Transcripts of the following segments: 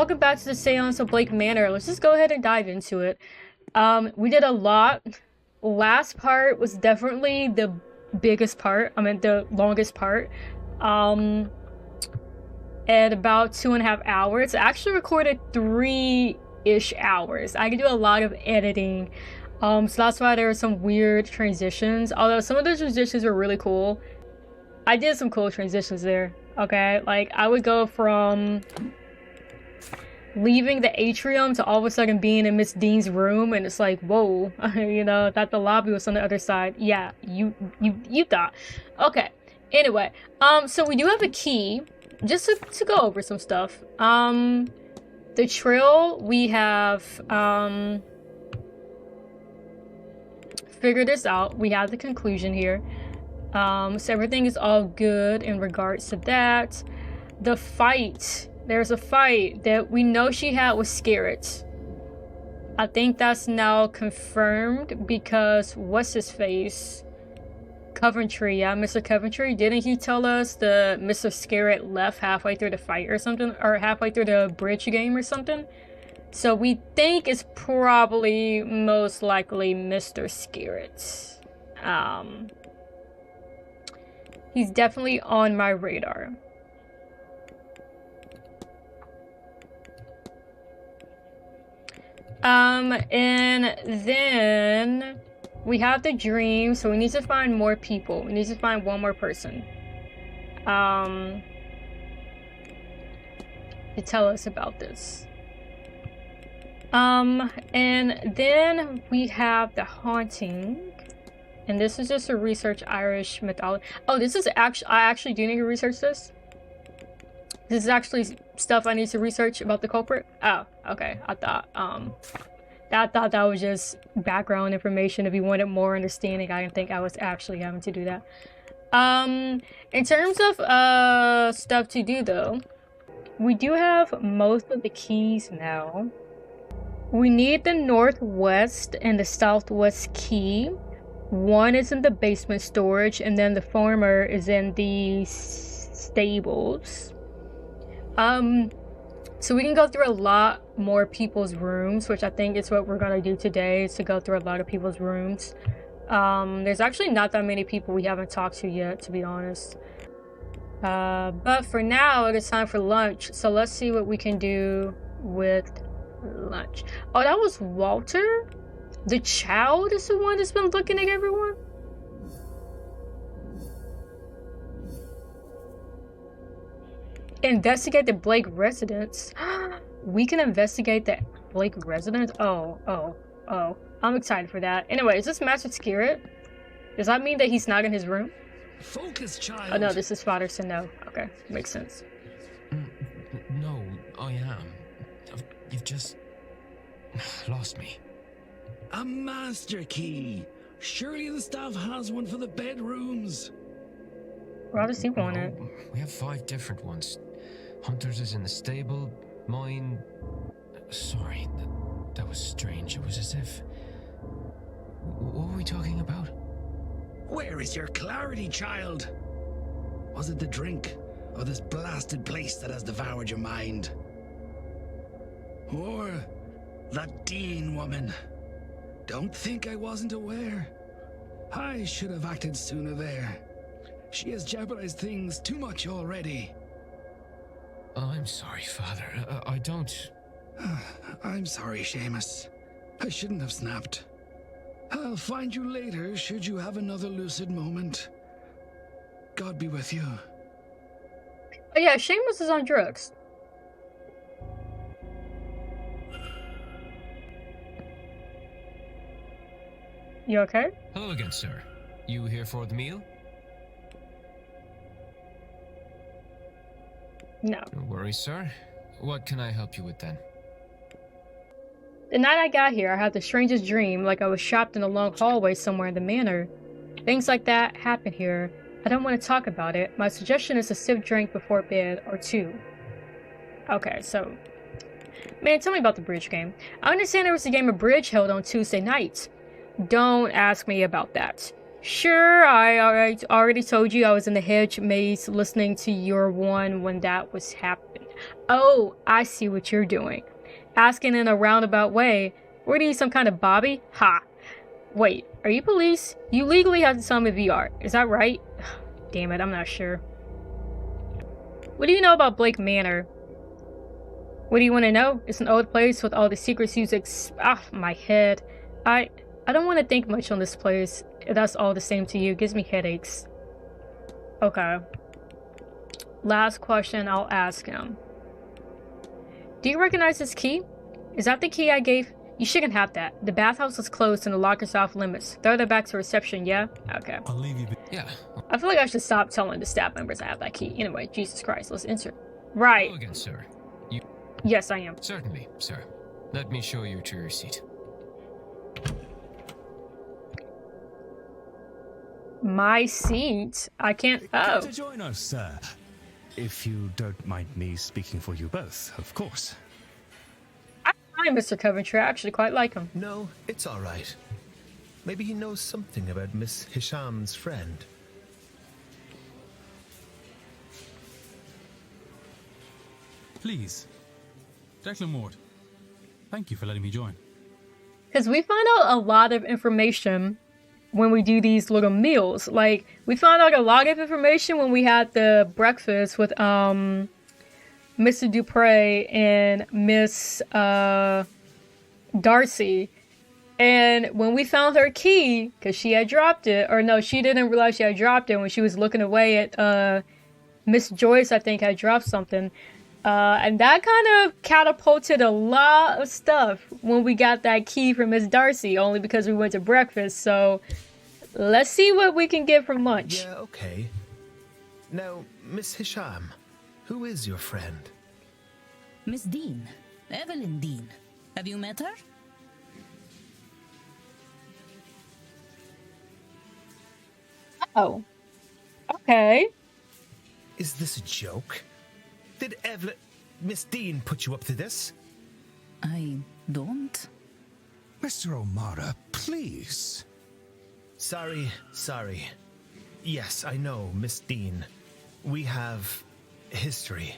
Welcome back to the Séance of Blake Manor. Let's just go ahead and dive into it. We did a lot. Last part was definitely the biggest part. I mean, the longest part. At about 2.5 hours. I actually recorded 3-ish hours. I can do a lot of editing. So that's why there were some weird transitions. Although some of the transitions were really cool. I did some cool transitions there. Okay, like I would go from leaving the atrium to all of a sudden being in Miss Dean's room, and it's like, whoa, you know, that the lobby was on the other side. Yeah, you thought. Okay. Anyway, so we do have a key, just to go over some stuff. The trail, we have figured this out. We have the conclusion here. So everything is all good in regards to that. The fight. There's a fight that we know she had with Scarrett. I think that's now confirmed because what's his face? Coventry, yeah, Mr. Coventry. Didn't he tell us the Mr. Scarrett left halfway through the fight or something? Or halfway through the bridge game or something? So we think it's probably most likely Mr. Scarrett. He's definitely on my radar. And then we have the dream, so we need to find more people. We need to find one more person. To tell us about this. And then we have the haunting. And this is just a research Irish mythology. Oh, this is actually, I actually do need to research this. This is actually stuff I need to research about the culprit. Oh, okay. I thought that was just background information. If you wanted more understanding, I didn't think I was actually having to do that. In terms of stuff to do though, we do have most of the keys now. We need the northwest and the southwest key. One is in the basement storage, and then the former is in the stables. So we can go through a lot more people's rooms, which I think is what we're gonna do today, is to go through a lot of people's rooms. There's actually not that many people we haven't talked to yet, to be honest. But for now, it is time for lunch. So let's see what we can do with lunch. Oh, that was Walter? The child is the one that's been looking at everyone? Investigate the Blake residence. We can investigate the Blake residence? Oh. I'm excited for that. Anyway, is this Master Scarrett? Does that mean that he's not in his room? Focus, child. Oh no, this is Fatherson. No. Okay, makes sense. No, I am. You've just lost me. A master key. Surely the staff has one for the bedrooms. Why does he want it? We have 5 different ones. Hunter's is in the stable. Mine... Sorry, that was strange. It was as if... What were we talking about? Where is your clarity, child? Was it the drink, or this blasted place that has devoured your mind? Or that Dean woman? Don't think I wasn't aware. I should have acted sooner there. She has jeopardized things too much already. I'm sorry, Father. I don't... I'm sorry, Seamus. I shouldn't have snapped. I'll find you later should you have another lucid moment. God be with you. Oh yeah, Seamus is on drugs. You okay? Hello again, sir. You here for the meal? No. No worries, sir. What can I help you with then? The night I got here, I had the strangest dream, like I was trapped in a long hallway somewhere in the manor. Things like that happen here. I don't want to talk about it. My suggestion is a sip drink before bed, or 2. Okay, so... Man, tell me about the bridge game. I understand there was a game of bridge held on Tuesday nights. Don't ask me about that. Sure, I already told you I was in the hedge maze listening to your one when that was happening. Oh, I see what you're doing. Asking in a roundabout way. What are you, some kind of Bobby? Ha. Wait, are you police? You legally have to tell me VR. Is that right? Damn it, I'm not sure. What do you know about Blake Manor? What do you want to know? It's an old place with all the secrets you my head. I don't want to think much on this place. If that's all the same to you. It gives me headaches. Okay. Last question I'll ask him. Do you recognize this key? Is that the key I gave? You shouldn't have that. The bathhouse is closed and the locker's off limits. Throw that back to reception, yeah? Okay. I'll leave you. Yeah. I feel like I should stop telling the staff members I have that key. Anyway, Jesus Christ, let's enter. Right. Hello again, sir. Yes, I am. Certainly, sir. Let me show you to your seat. My seat? I can't. Oh. Come to join us, sir. If you don't mind me speaking for you both, of course. Hi, Mr. Coventry. I actually quite like him. No, it's all right. Maybe he knows something about Miss Hisham's friend. Please. Declan Ward, thank you for letting me join. Because we find out a lot of information when we do these little meals. Like, we found out a lot of information when we had the breakfast with Mr. Dupre and Miss Darcy. And when we found her key, because she had dropped it, or no, she didn't realize she had dropped it when she was looking away at Miss Joyce, I think, had dropped something. And that kind of catapulted a lot of stuff when we got that key from Miss Darcy, only because we went to breakfast. So let's see what we can get from lunch. Yeah, okay. Now, Miss Hisham, who is your friend? Miss Dean. Evelyn Dean. Have you met her? Oh. Okay. Is this a joke? Did Miss Dean put you up to this? I don't. Mr. O'Mara, please. Sorry. Yes, I know, Miss Dean. We have history.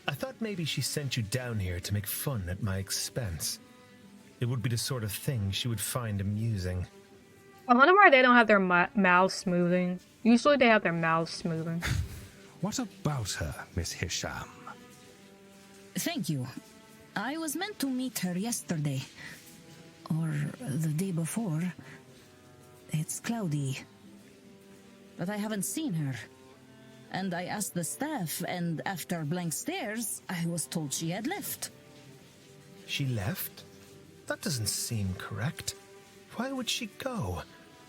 I thought maybe she sent you down here to make fun at my expense. It would be the sort of thing she would find amusing. I wonder why they don't have their mouths moving. Usually they have their mouths moving. What about her, Miss Hisham? Thank you. I was meant to meet her yesterday. Or the day before. It's cloudy. But I haven't seen her. And I asked the staff, and after blank stares, I was told she had left. She left? That doesn't seem correct. Why would she go?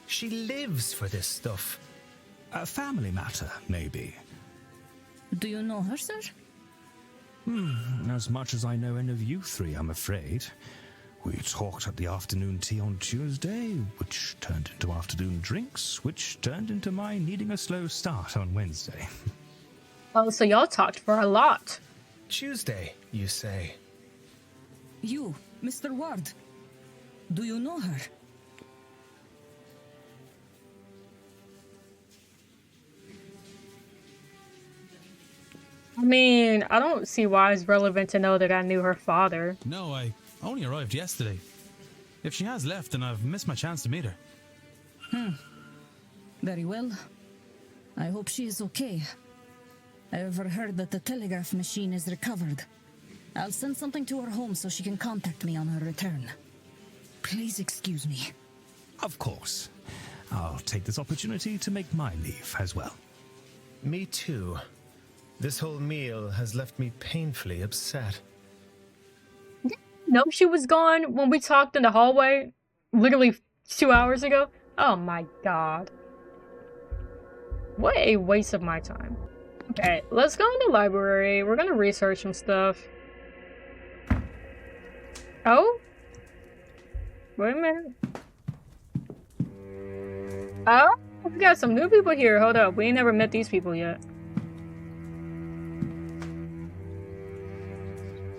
She lives for this stuff. A family matter, maybe. Do you know her, sir? As much as I know any of you three, I'm afraid. We talked at the afternoon tea on Tuesday, which turned into afternoon drinks, which turned into my needing a slow start on Wednesday. Oh, so y'all talked for a lot. Tuesday, you say? You, Mr. Ward. Do you know her? I mean, I don't see why it's relevant to know that I knew her father. No, I only arrived yesterday. If she has left, then I've missed my chance to meet her. Very well. I hope she is okay. I overheard that the telegraph machine is recovered. I'll send something to her home so she can contact me on her return. Please excuse me. Of course. I'll take this opportunity to make my leave as well. Me too. This whole meal has left me painfully upset. No, she was gone when we talked in the hallway, literally 2 hours ago. Oh my god. What a waste of my time. Okay, let's go in the library. We're gonna research some stuff. Oh? Wait a minute. Oh? We got some new people here. Hold up. We ain't never met these people yet.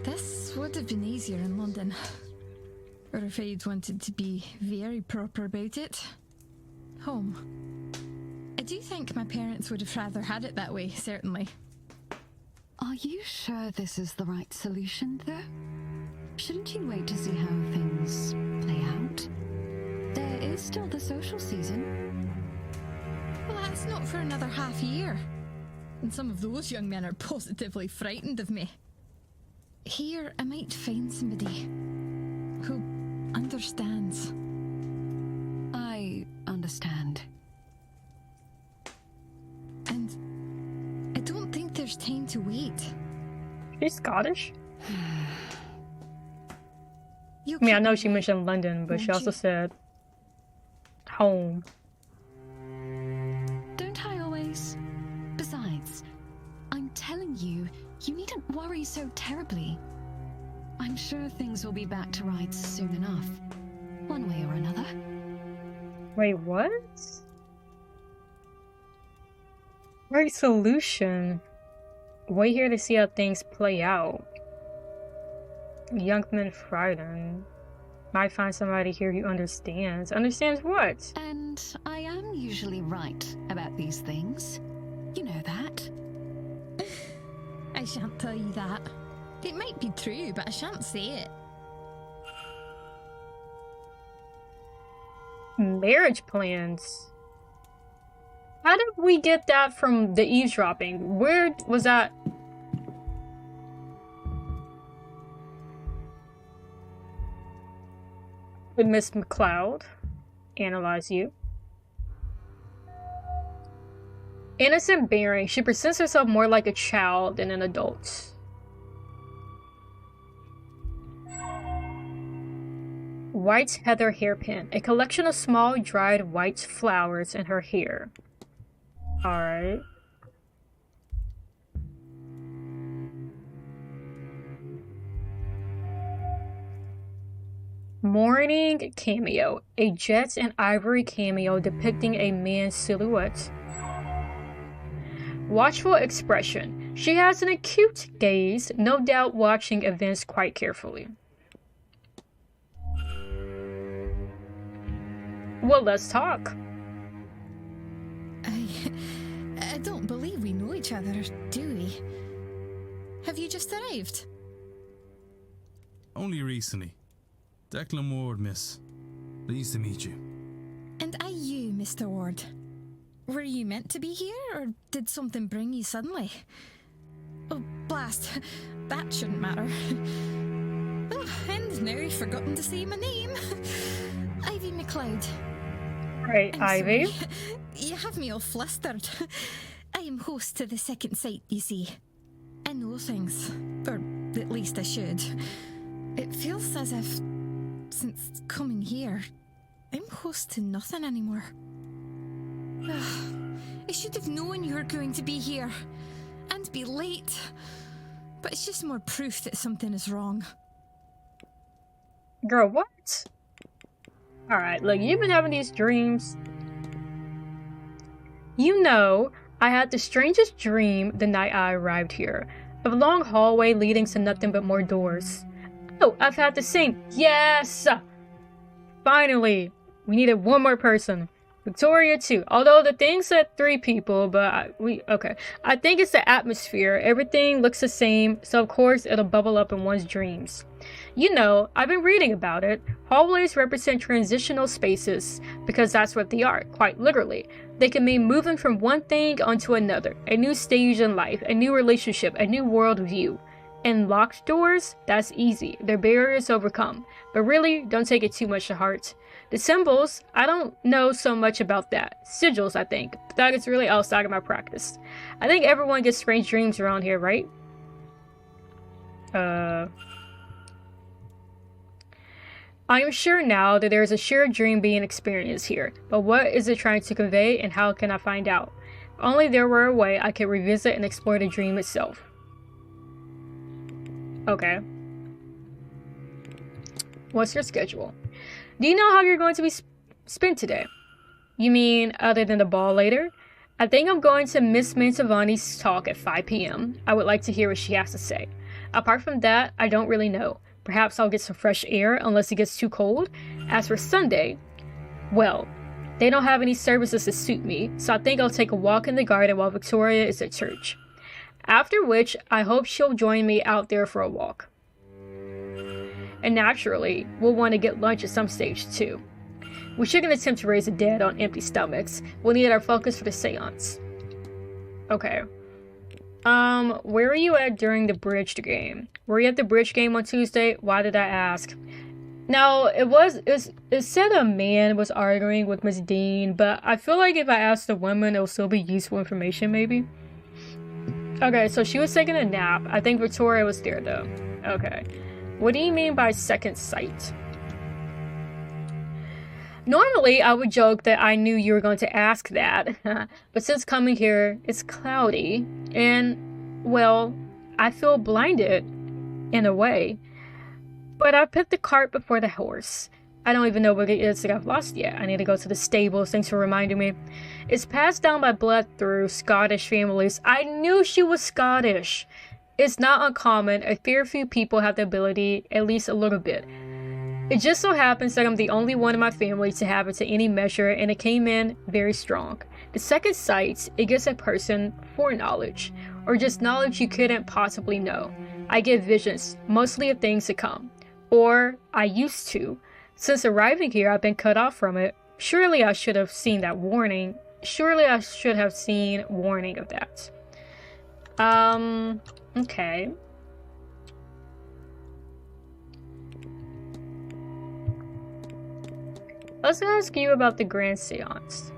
This would have been easier in London. Or if I'd wanted to be very proper about it. Home. do think my parents would have rather had it that way, certainly. Are you sure this is the right solution, though? Shouldn't you wait to see how things play out? There is still the social season. Well, that's not for another half year. And some of those young men are positively frightened of me. Here, I might find somebody who understands. I understand. And I don't think there's time to wait. She's Scottish? You I mean, I know she mentioned London, but she also said home. Don't I always? Besides, I'm telling you, you needn't worry so terribly. I'm sure things will be back to rights soon enough, one way or another. Wait, what? Right solution. Wait here to see how things play out. Young men frightened. Might find somebody here who understands. Understands what? And I am usually right about these things. You know that. I shan't tell you that. It might be true, but I shan't say it. Marriage plans. How did we get that from the eavesdropping? Where was that? With Miss McLeod. Analyze you. Innocent bearing. She presents herself more like a child than an adult. White heather hairpin. A collection of small dried white flowers in her hair. Alright. Morning cameo. A jet and ivory cameo depicting a man's silhouette. Watchful expression. She has an acute gaze, no doubt watching events quite carefully. Well, let's talk. I don't believe we know each other, do we? Have you just arrived? Only recently. Declan Ward, miss. Pleased to meet you. And are you, Mr. Ward? Were you meant to be here, or did something bring you suddenly? Oh, blast. That shouldn't matter. Oh, and now I've forgotten to say my name. Ivy McLeod. Right, Ivy. Sorry. You have me all flustered. I am host to the second sight, you see. I know things. Or at least I should. It feels as if, since coming here, I'm host to nothing anymore. I should have known you were going to be here. And be late. But it's just more proof that something is wrong. Girl, what? Alright, look, you've been having these dreams. You know, I had the strangest dream the night I arrived here. Of a long hallway leading to nothing but more doors. Oh, I've had the same. Yes! Finally! We needed one more person. Victoria too. Although the thing said 3 people, but okay. I think it's the atmosphere. Everything looks the same, so of course it'll bubble up in one's dreams. You know, I've been reading about it. Hallways represent transitional spaces, because that's what they are, quite literally. They can mean moving from one thing onto another, a new stage in life, a new relationship, a new world view. And locked doors, that's easy. They're barriers overcome. But really, don't take it too much to heart. The symbols, I don't know so much about that. Sigils, I think. But that is really outside of my practice. I think everyone gets strange dreams around here, right? I am sure now that there is a shared dream being experienced here. But what is it trying to convey, and how can I find out? If only there were a way I could revisit and explore the dream itself. Okay. What's your schedule? Do you know how you're going to be spent today? You mean other than the ball later? I think I'm going to Miss Mantovani's talk at 5 p.m. I would like to hear what she has to say. Apart from that, I don't really know. Perhaps I'll get some fresh air unless it gets too cold. As for Sunday, well, They don't have any services to suit me, so I think I'll take a walk in the garden while Victoria is at church. After which, I hope she'll join me out there for a walk. And naturally, we'll want to get lunch at some stage too. We shouldn't attempt to raise the dead on empty stomachs. We'll need our focus for the séance. Okay. Where were you at during the bridge game? Were you at the bridge game on Tuesday? Why did I ask? Now, it said a man was arguing with Miss Dean, but I feel like if I asked the women, it'll still be useful information, maybe. Okay, so she was taking a nap. I think Victoria was there, though. Okay. What do you mean by second sight? Normally, I would joke that I knew you were going to ask that, but since coming here, it's cloudy, and, well, I feel blinded, in a way. But I put the cart before the horse. I don't even know what it is that I've lost yet. I need to go to the stables. Thanks for reminding me. It's passed down by blood through Scottish families. I knew she was Scottish. It's not uncommon. A fair few people have the ability, at least a little bit. It just so happens that I'm the only one in my family to have it to any measure, and it came in very strong. The second sight, it gives a person foreknowledge, or just knowledge you couldn't possibly know. I get visions, mostly of things to come. Or, I used to. Since arriving here, I've been cut off from it. Surely I should have seen that warning. Surely I should have seen warning of that. Okay. Let's ask you about the Grand Séance.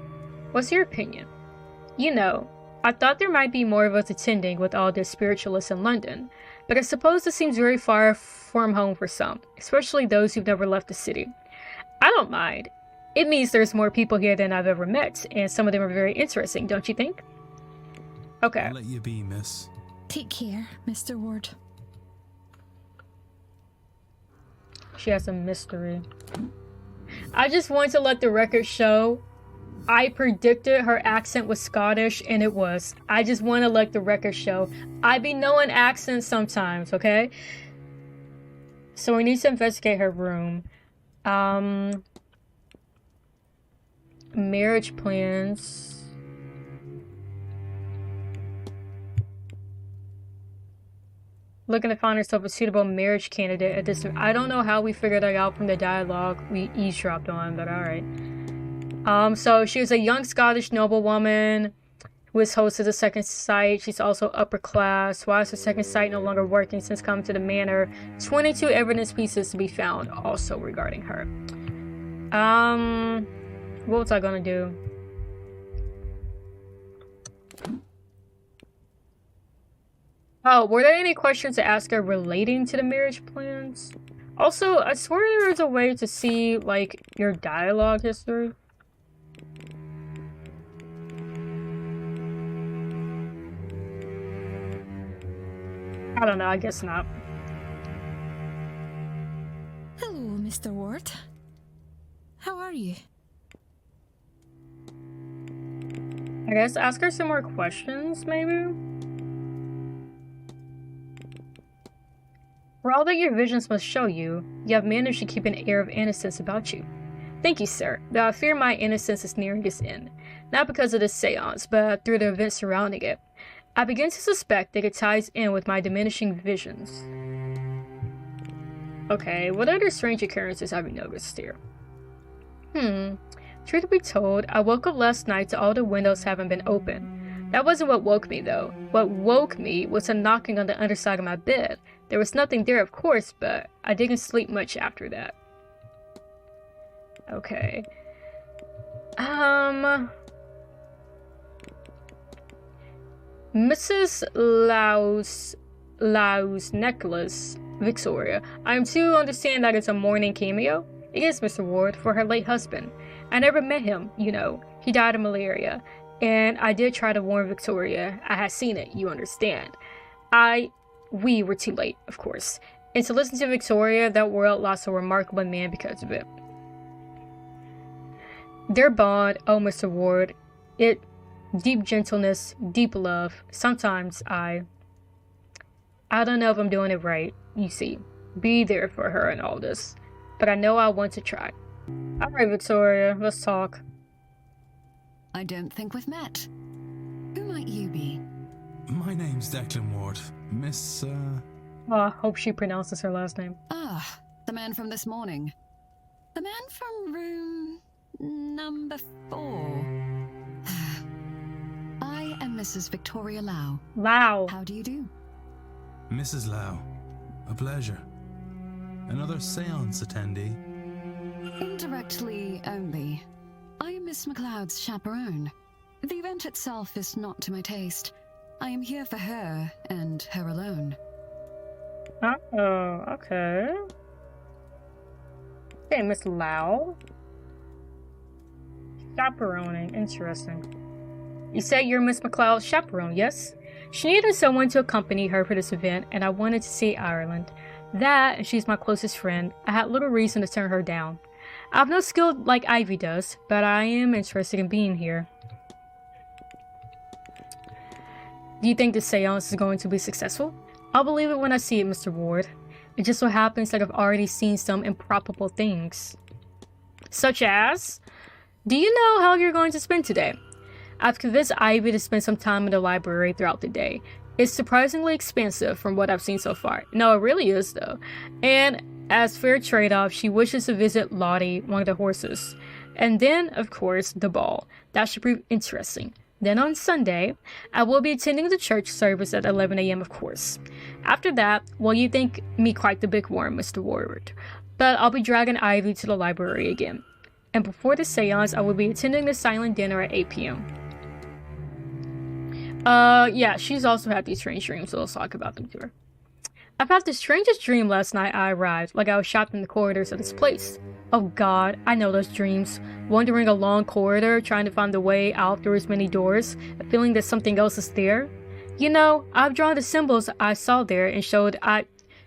What's your opinion? You know, I thought there might be more of us attending with all this spiritualists in London, but I suppose this seems very far from home for some, especially those who've never left the city. I don't mind. It means there's more people here than I've ever met, and some of them are very interesting, don't you think? Okay. I'll let you be, miss. Take care, Mr. Ward. She has a mystery. I just want to let the record show I predicted her accent was Scottish, and it was. I just want to let the record show. I be knowing accents sometimes, okay? So we need to investigate her room. Marriage plans. Looking to find herself a suitable marriage candidate at this time. I don't know how we figured that out from the dialogue we eavesdropped on, but alright. So she was a young Scottish noblewoman who has hosted the second sight. She's also upper class. Why is the second sight no longer working since coming to the manor? 22 evidence pieces to be found also regarding her. What was I gonna do? Oh, were there any questions to ask her relating to the marriage plans? Also, I swear there is a way to see, like, your dialogue history. I don't know, I guess not. Hello, Mr. Ward. How are you? I guess ask her some more questions, maybe? For all that your visions must show you, you have managed to keep an air of innocence about you. Thank you, sir, though I fear my innocence is nearing its end. Not because of the séance, but through the events surrounding it. I begin to suspect that it ties in with my diminishing visions. Okay, what other strange occurrences have you noticed here? Truth to be told, I woke up last night to all the windows having been open. That wasn't what woke me, though. What woke me was a knocking on the underside of my bed. There was nothing there, of course, but I didn't sleep much after that. Okay. Mrs. Lau's necklace, Victoria. I am to understand that it's a mourning cameo? It is, Mr. Ward, for her late husband. I never met him, you know. He died of malaria. And I did try to warn Victoria. I had seen it, you understand. We were too late, of course. And to listen to Victoria, that world lost a remarkable man because of it. Their bond, oh Mr. Ward, deep gentleness, deep love. Sometimes I don't know if I'm doing it right, you see. Be there for her and all this. But I know I want to try. Alright, Victoria, let's talk. I don't think we've met. Who might you be? My name's Declan Ward. Miss, Well, I hope she pronounces her last name. Ah, the man from this morning. The man from room number 4. I am Mrs. Victoria Lau. Lau. How do you do? Mrs. Lau. A pleasure. Another Séance attendee? Indirectly only. I am Miss MacLeod's chaperone. The event itself is not to my taste. I am here for her, and her alone. Oh, okay. Okay, Miss Lau. Chaperoning, interesting. You say you're Miss MacLeod's chaperone, yes? She needed someone to accompany her for this event, and I wanted to see Ireland. That, and she's my closest friend, I had little reason to turn her down. I have no skill like Ivy does, but I am interested in being here. Do you think this seance is going to be successful? I'll believe it when I see it, Mr. Ward. It just so happens that I've already seen some improbable things. Such as? Do you know how you're going to spend today? I've convinced Ivy to spend some time in the library throughout the day. It's surprisingly expensive from what I've seen so far. No, it really is though. And as fair trade-off, she wishes to visit Lottie, one of the horses. And then, of course, the ball. That should prove interesting. Then on Sunday, I will be attending the church service at 11 a.m. of course. After that, well, you think me quite the big worm, Mr. Ward. But I'll be dragging Ivy to the library again. And before the seance, I will be attending the silent dinner at 8 p.m. Yeah, she's also had these strange dreams, so let's talk about them to her. I've had the strangest dream last night I arrived, like I was shopped in the corridors of this place. Oh god, I know those dreams. Wandering a long corridor, trying to find the way out through as many doors, and feeling that something else is there. You know, I've drawn the symbols I saw there and showed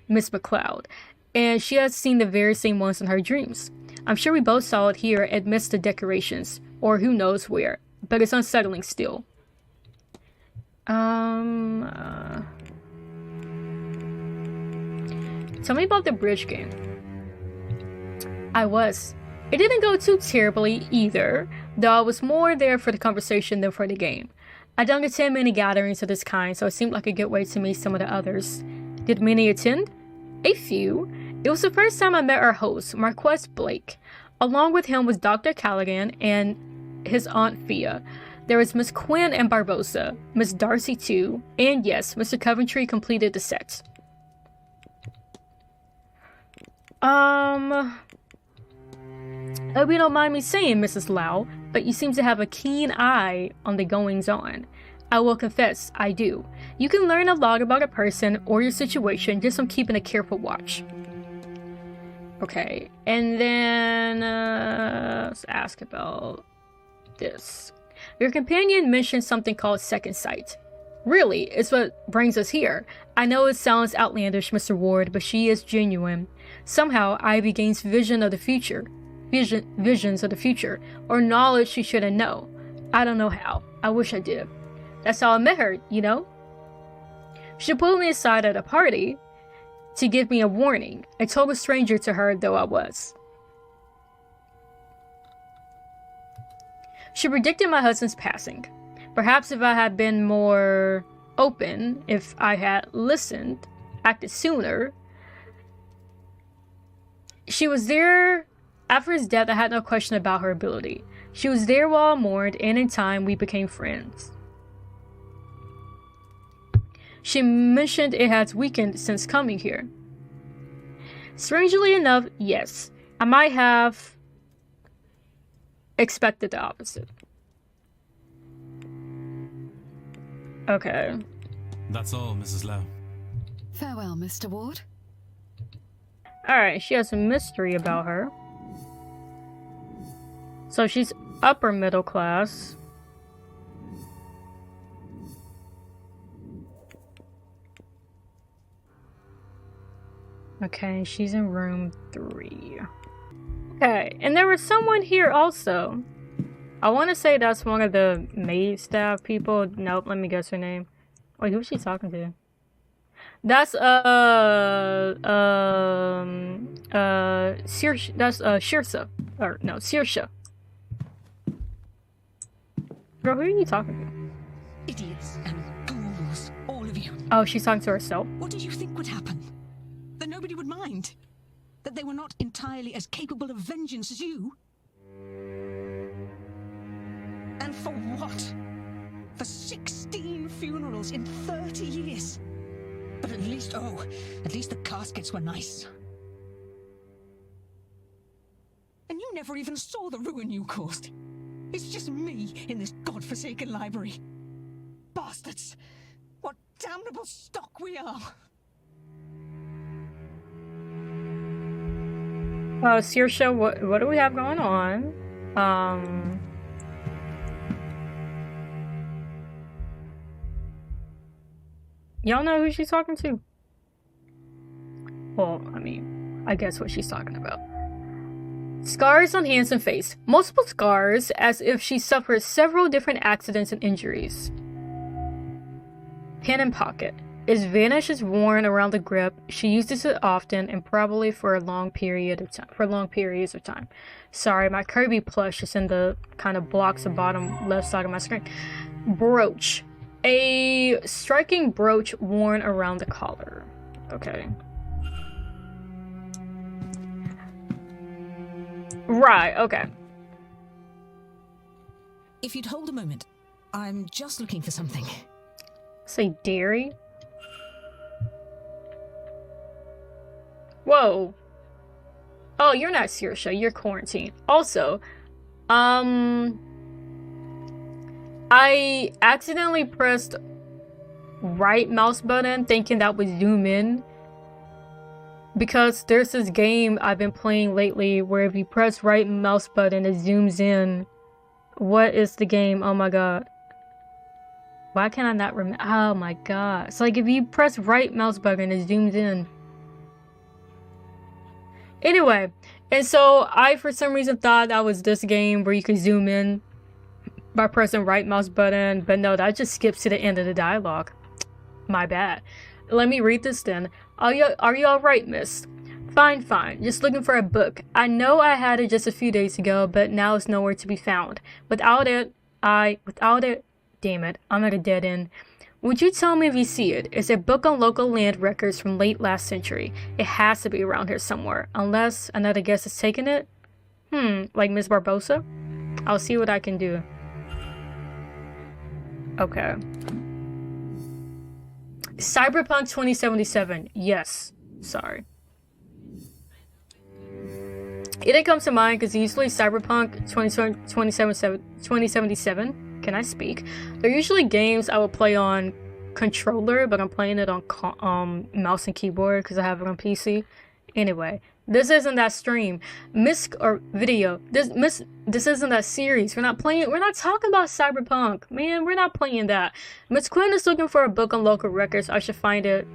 Miss MacLeod, and she has seen the very same ones in her dreams. I'm sure we both saw it here amidst the decorations, or who knows where, but it's unsettling still. Tell me about the bridge game. I was. It didn't go too terribly either, though I was more there for the conversation than for the game. I don't attend many gatherings of this kind, so it seemed like a good way to meet some of the others. Did many attend? A few. It was the first time I met our host, Marquess Blake. Along with him was Dr. Callaghan and his Aunt Fia. There was Miss Quinn and Barbosa, Miss Darcy too, and yes, Mr. Coventry completed the set. I hope you don't mind me saying, Mrs. Lau, but you seem to have a keen eye on the goings-on. I will confess, I do. You can learn a lot about a person or your situation just from keeping a careful watch. Okay, and then, let's ask about this. Your companion mentioned something called second sight. Really, it's what brings us here. I know it sounds outlandish, Mr. Ward, but she is genuine. Somehow, Ivy gains visions of the future, or knowledge she shouldn't know. I don't know how. I wish I did. That's how I met her, you know? She pulled me aside at a party to give me a warning, a total stranger to her though I was. She predicted my husband's passing. Perhaps if I had been more open, if I had listened, acted sooner. She was there after his death. I had no question about her ability. She was there while I mourned, and in time we became friends. She mentioned it has weakened since coming here. Strangely enough, yes. I might have expected the opposite. Okay. That's all, Mrs. Lau. Farewell, Mr. Ward. Alright, she has a mystery about her. So she's upper middle class. Okay, she's in room 3. Okay, and there was someone here also. I want to say that's one of the maid staff people. Nope, let me guess her name. Wait, who's she talking to? That's Saoirse. That's Saoirse. Or no, Saoirse. Girl, who are you talking to? Idiots and ghouls, all of you. Oh, she's talking to herself. What did you think would happen? That nobody would mind? That they were not entirely as capable of vengeance as you? And for what? For 16 funerals in 30 years? But at least the caskets were nice. And you never even saw the ruin you caused. It's just me in this godforsaken library. Bastards! What damnable stock we are! Saoirse, what do we have going on? Y'all know who she's talking to? Well, I mean, I guess what she's talking about. Scars on hands and face. Multiple scars, as if she suffered several different accidents and injuries. Pen and pocket. Its varnish is worn around the grip. She uses it often and probably for a long period of time. For long periods of time. Sorry, my Kirby plush is in the kind of blocks the bottom left side of my screen. Brooch. A striking brooch worn around the collar. Okay. Right, okay. If you'd hold a moment, I'm just looking for something. Say dairy? Whoa. Oh, you're not Saoirse, you're quarantined. Also, I accidentally pressed right mouse button thinking that would zoom in. Because there's this game I've been playing lately where if you press right mouse button, it zooms in. What is the game? Oh my god. Why can I not remember? Oh my god. It's like if you press right mouse button, it zooms in. Anyway, and so I for some reason thought that was this game where you could zoom in by pressing right mouse button, but no, that just skips to the end of the dialogue. My bad. Let me read this then. Are you alright, miss? Fine. Just looking for a book. I know I had it just a few days ago, but now it's nowhere to be found. Without it, damn it, I'm at a dead end. Would you tell me if you see it? It's a book on local land records from late last century. It has to be around here somewhere, unless another guest has taken it. Like Miss Barbosa? I'll see what I can do. Okay. Cyberpunk 2077. Yes. Sorry. It didn't come to mind because usually Cyberpunk 2077. Can I speak? They're usually games I would play on controller, but I'm playing it on mouse and keyboard because I have it on PC. Anyway, this isn't that stream. This isn't that series. We're not talking about Cyberpunk. Man, we're not playing that. Miss Quinn is looking for a book on local records. I should find it.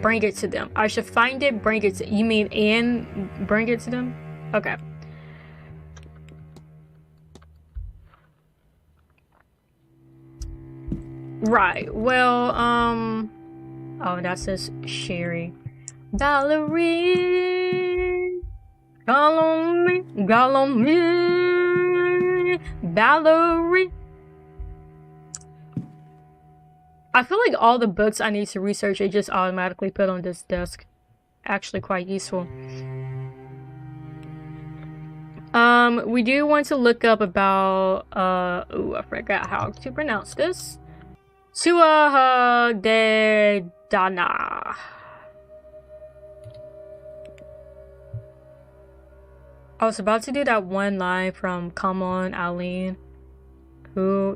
Bring it to them. I should find it, bring it to... You mean and bring it to them? Okay. Right. Well, oh, that says Sherry. Valerie, call on me, Valerie. I feel like all the books I need to research, they just automatically put on this desk. Actually quite useful. We do want to look up about, I forgot how to pronounce this. Tua de Dana. I was about to do that one line from Come On, Eileen. Oh,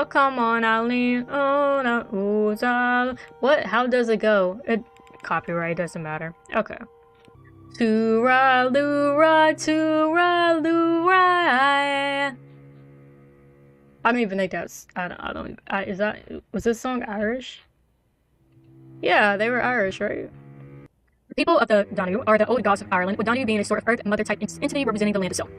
come on, Eileen. Oh, no. What? How does it go? Copyright doesn't matter. Okay. Tura lura. I don't even think that's. Was this song Irish? Yeah, they were Irish, right? The people of the Danu are the old gods of Ireland, with Danu being a sort of earth mother type entity representing the land itself.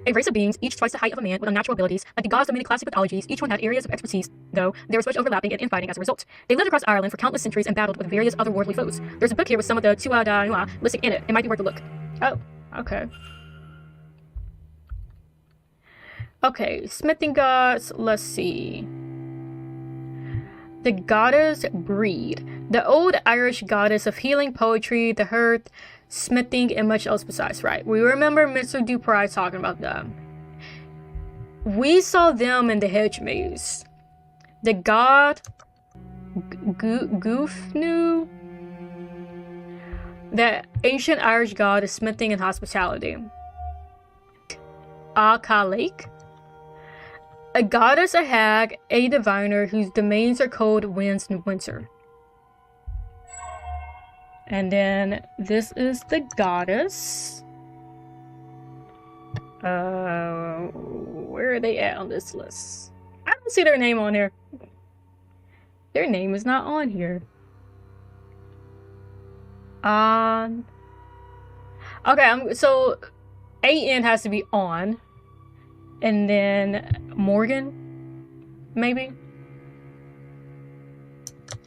A race of beings, each twice the height of a man with unnatural abilities. Like the gods of many classic mythologies, each one had areas of expertise, though there was much overlapping and infighting as a result. They lived across Ireland for countless centuries and battled with various otherworldly foes. There's a book here with some of the Tua Da Nua listed in it. It might be worth a look. Oh, okay. Okay, smithing gods, let's see. The goddess Breed, the old Irish goddess of healing, poetry, the hearth, smithing, and much else besides, right? We remember Mr. Dupri talking about them. We saw them in the hedge maze. The god Goofnu, the ancient Irish god of smithing and hospitality. Lake, a goddess, a hag, a diviner whose domains are cold winds in winter. And then this is the goddess. Where are they at on this list? I don't see their name on here. Their name is not on here. Okay, so AN has to be on. And then Morgan, maybe?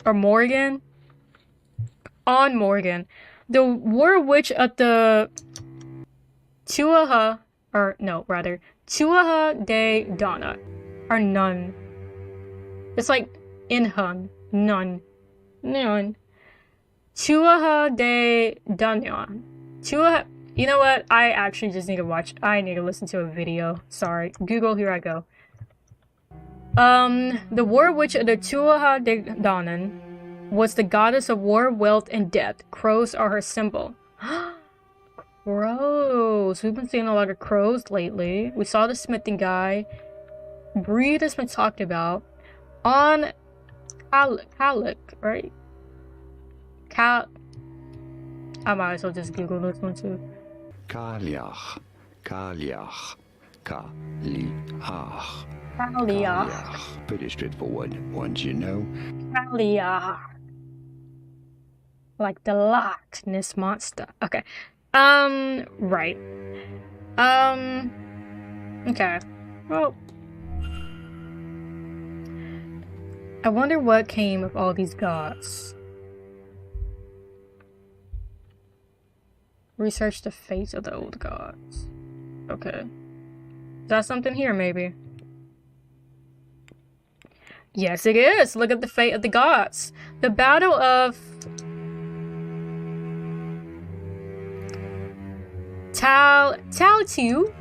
Or Morgan? On Morgan. The war witch at the Tuatha de Donna. Or nun. It's like Inhun. Nun. Tuatha de Donna. You know what? I actually just need to I need to listen to a video. Sorry. Google, here I go. The war witch of the Tuatha de Danann was the goddess of war, wealth, and death. Crows are her symbol. Crows. We've been seeing a lot of crows lately. We saw the smithing guy. Breed has been talked about. On Callaghan, right? I might as well just Google this one too. Callaghan. Pretty straightforward ones, you know. Callaghan. Like the Loch Ness Monster. Okay. Right. Okay. Well, I wonder what came of all these gods. Research the fate of the old gods. Okay. Is that something here, maybe? Yes, it is! Look at the fate of the gods. The Battle of Taltiu.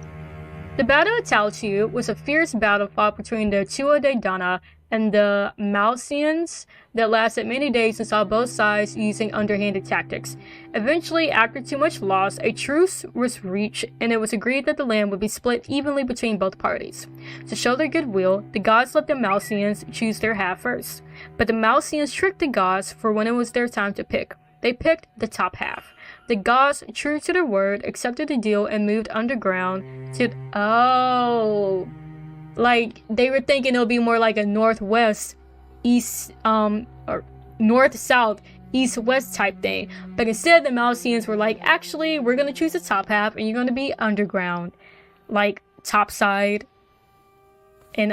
The Battle of Taltiu was a fierce battle fought between the Tuatha de Danann and the Malsians that lasted many days and saw both sides using underhanded tactics. Eventually, after too much loss, a truce was reached and it was agreed that the land would be split evenly between both parties. To show their goodwill, the gods let the Malsians choose their half first. But the Malsians tricked the gods for when it was their time to pick. They picked the top half. The gods, true to their word, accepted the deal and moved underground to... Oh... Like, they were thinking it would be more like a northwest, east, or north-south, east-west type thing. But instead, the Malsians were like, actually, we're gonna choose the top half, and you're gonna be underground. Like, topside in,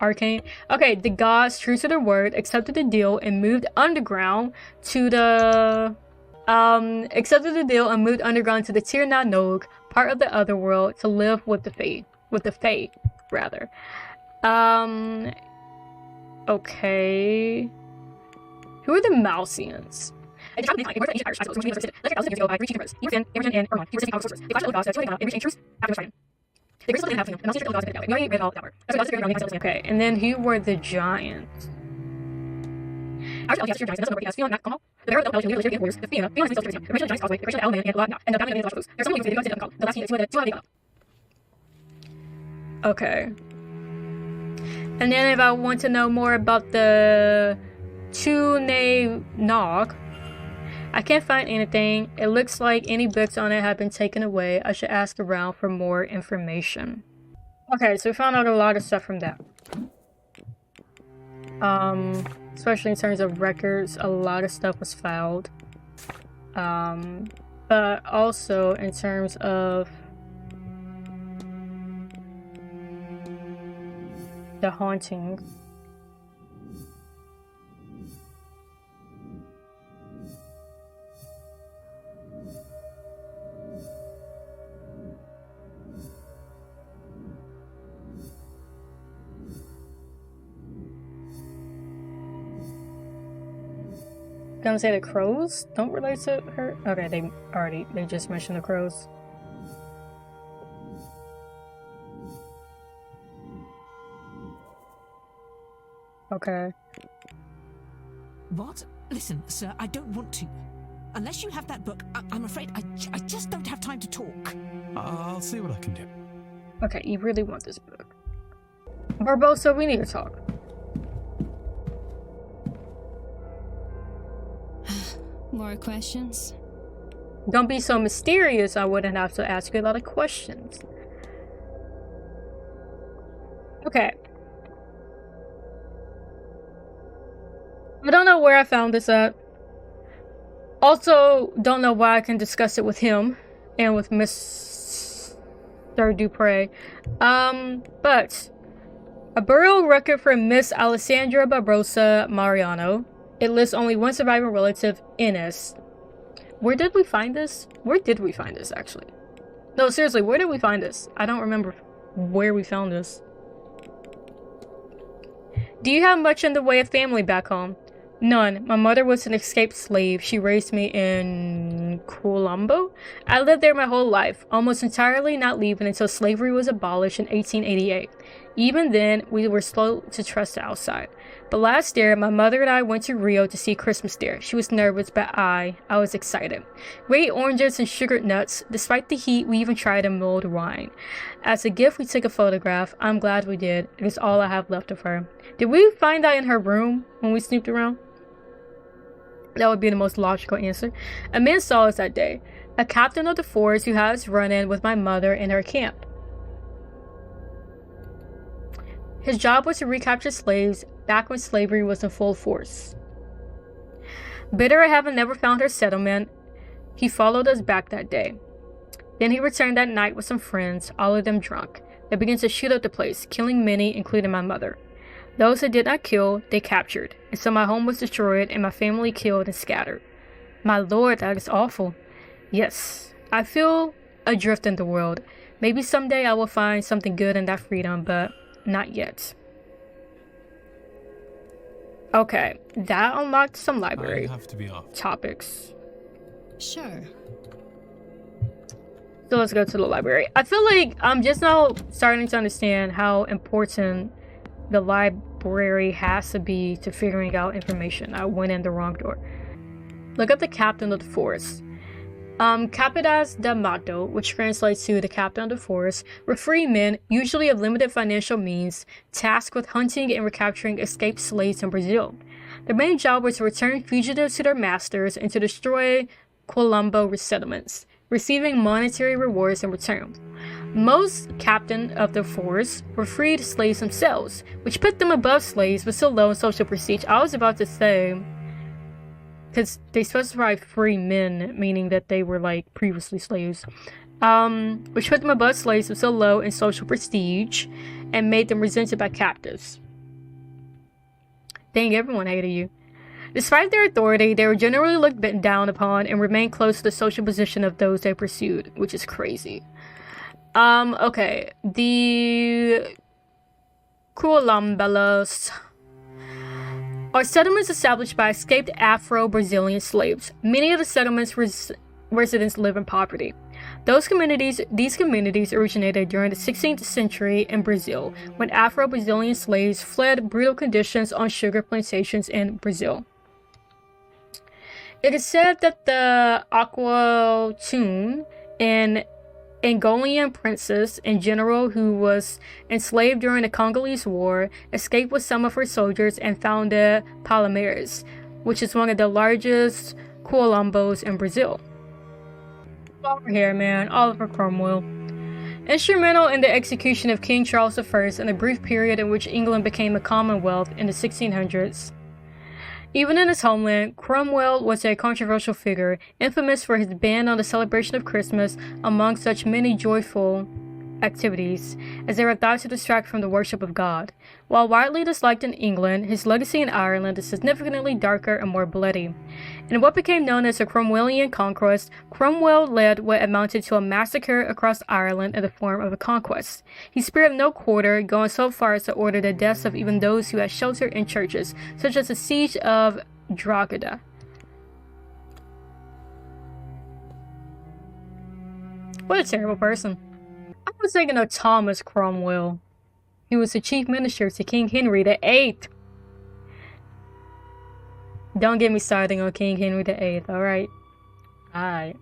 Arcane. Okay, the gods, true to their word, accepted the deal and moved underground to the... accepted the deal and moved underground to the Tir Na Nog, part of the otherworld, to live with the Fae. With the Fae. Rather. Okay. Who are the Malsians? Okay, and then who were the giants? Okay. And then if I want to know more about the Tune Nog, I can't find anything. It looks like any books on it have been taken away. I should ask around for more information. Okay, so we found out a lot of stuff from that. Especially in terms of records, a lot of stuff was filed. But also in terms of The Haunting. Gonna say the crows don't relate to her? Okay, they just mentioned the crows. Okay. What? Listen, sir, I don't want to. Unless you have that book, I'm afraid I just don't have time to talk. I'll see what I can do. Okay, you really want this book. Barbosa, we need to talk. More questions? Don't be so mysterious, I wouldn't have to ask you a lot of questions. Okay. I don't know where I found this at. Also, don't know why I can discuss it with him and with Mr. Dupre. But a burial record for Miss Alessandra Barbosa Mariano. It lists only one surviving relative, Ines. Where did we find this? Where did we find this, actually? No, seriously, where did we find this? I don't remember where we found this. Do you have much in the way of family back home? None. My mother was an escaped slave. She raised me in Colombo. I lived there my whole life, almost entirely not leaving until slavery was abolished in 1888. Even then, we were slow to trust the outside. But last year, my mother and I went to Rio to see Christmas there. She was nervous, but I was excited. We ate oranges and sugared nuts. Despite the heat, we even tried a mulled wine. As a gift, we took a photograph. I'm glad we did. It is all I have left of her. Did we find that in her room when we snooped around? That would be the most logical answer. A man saw us that day. A captain of the force who had us run in with my mother in her camp. His job was to recapture slaves back when slavery was in full force. Bitter at having never found her settlement, he followed us back that day. Then he returned that night with some friends, all of them drunk. They began to shoot up the place, killing many, including my mother. Those they did not kill, they captured, and so my home was destroyed and my family killed and scattered. My lord, that is awful. Yes, I feel adrift in the world. Maybe someday I will find something good in that freedom, but not yet. Okay, that unlocked some library have to be off. topics. Sure. So let's go to the library. I feel like I'm just now starting to understand how important the library has to be to figuring out information. I went in the wrong door. Look at the captain of the force. Capataz de Mato, which translates to the captain of the force, were free men, usually of limited financial means, tasked with hunting and recapturing escaped slaves in Brazil. Their main job was to return fugitives to their masters and to destroy Colombo settlements, receiving monetary rewards in return. Most captain of the force were freed slaves themselves, which put them above slaves but still low in social prestige. I was about to say, because they specify free men, meaning that they were like previously slaves, which put them above slaves but still low in social prestige and made them resented by captives. Dang, everyone hated you. Despite their authority, they were generally looked down upon and remained close to the social position of those they pursued, which is crazy. Okay, the Quilombelas are settlements established by escaped Afro-Brazilian slaves. Many of the settlements' residents live in poverty. These communities originated during the 16th century in Brazil, when Afro-Brazilian slaves fled brutal conditions on sugar plantations in Brazil. It is said that the Aquatune, an Angolan princess and general who was enslaved during the Congolese War, escaped with some of her soldiers and founded Palmeiras, which is one of the largest quilombos in Brazil. Over here, man, Oliver Cromwell. Instrumental in the execution of King Charles I in the brief period in which England became a commonwealth in the 1600s. Even in his homeland, Cromwell was a controversial figure, infamous for his ban on the celebration of Christmas among such many joyful activities, as they were thought to distract from the worship of God. While widely disliked in England, his legacy in Ireland is significantly darker and more bloody. In what became known as the Cromwellian Conquest, Cromwell led what amounted to a massacre across Ireland in the form of a conquest. He spared no quarter, going so far as to order the deaths of even those who had shelter in churches, such as the siege of Drogheda. What a terrible person. I was thinking of Thomas Cromwell. He was the chief minister to King Henry VIII. Don't get me started on King Henry VIII, alright? Alright.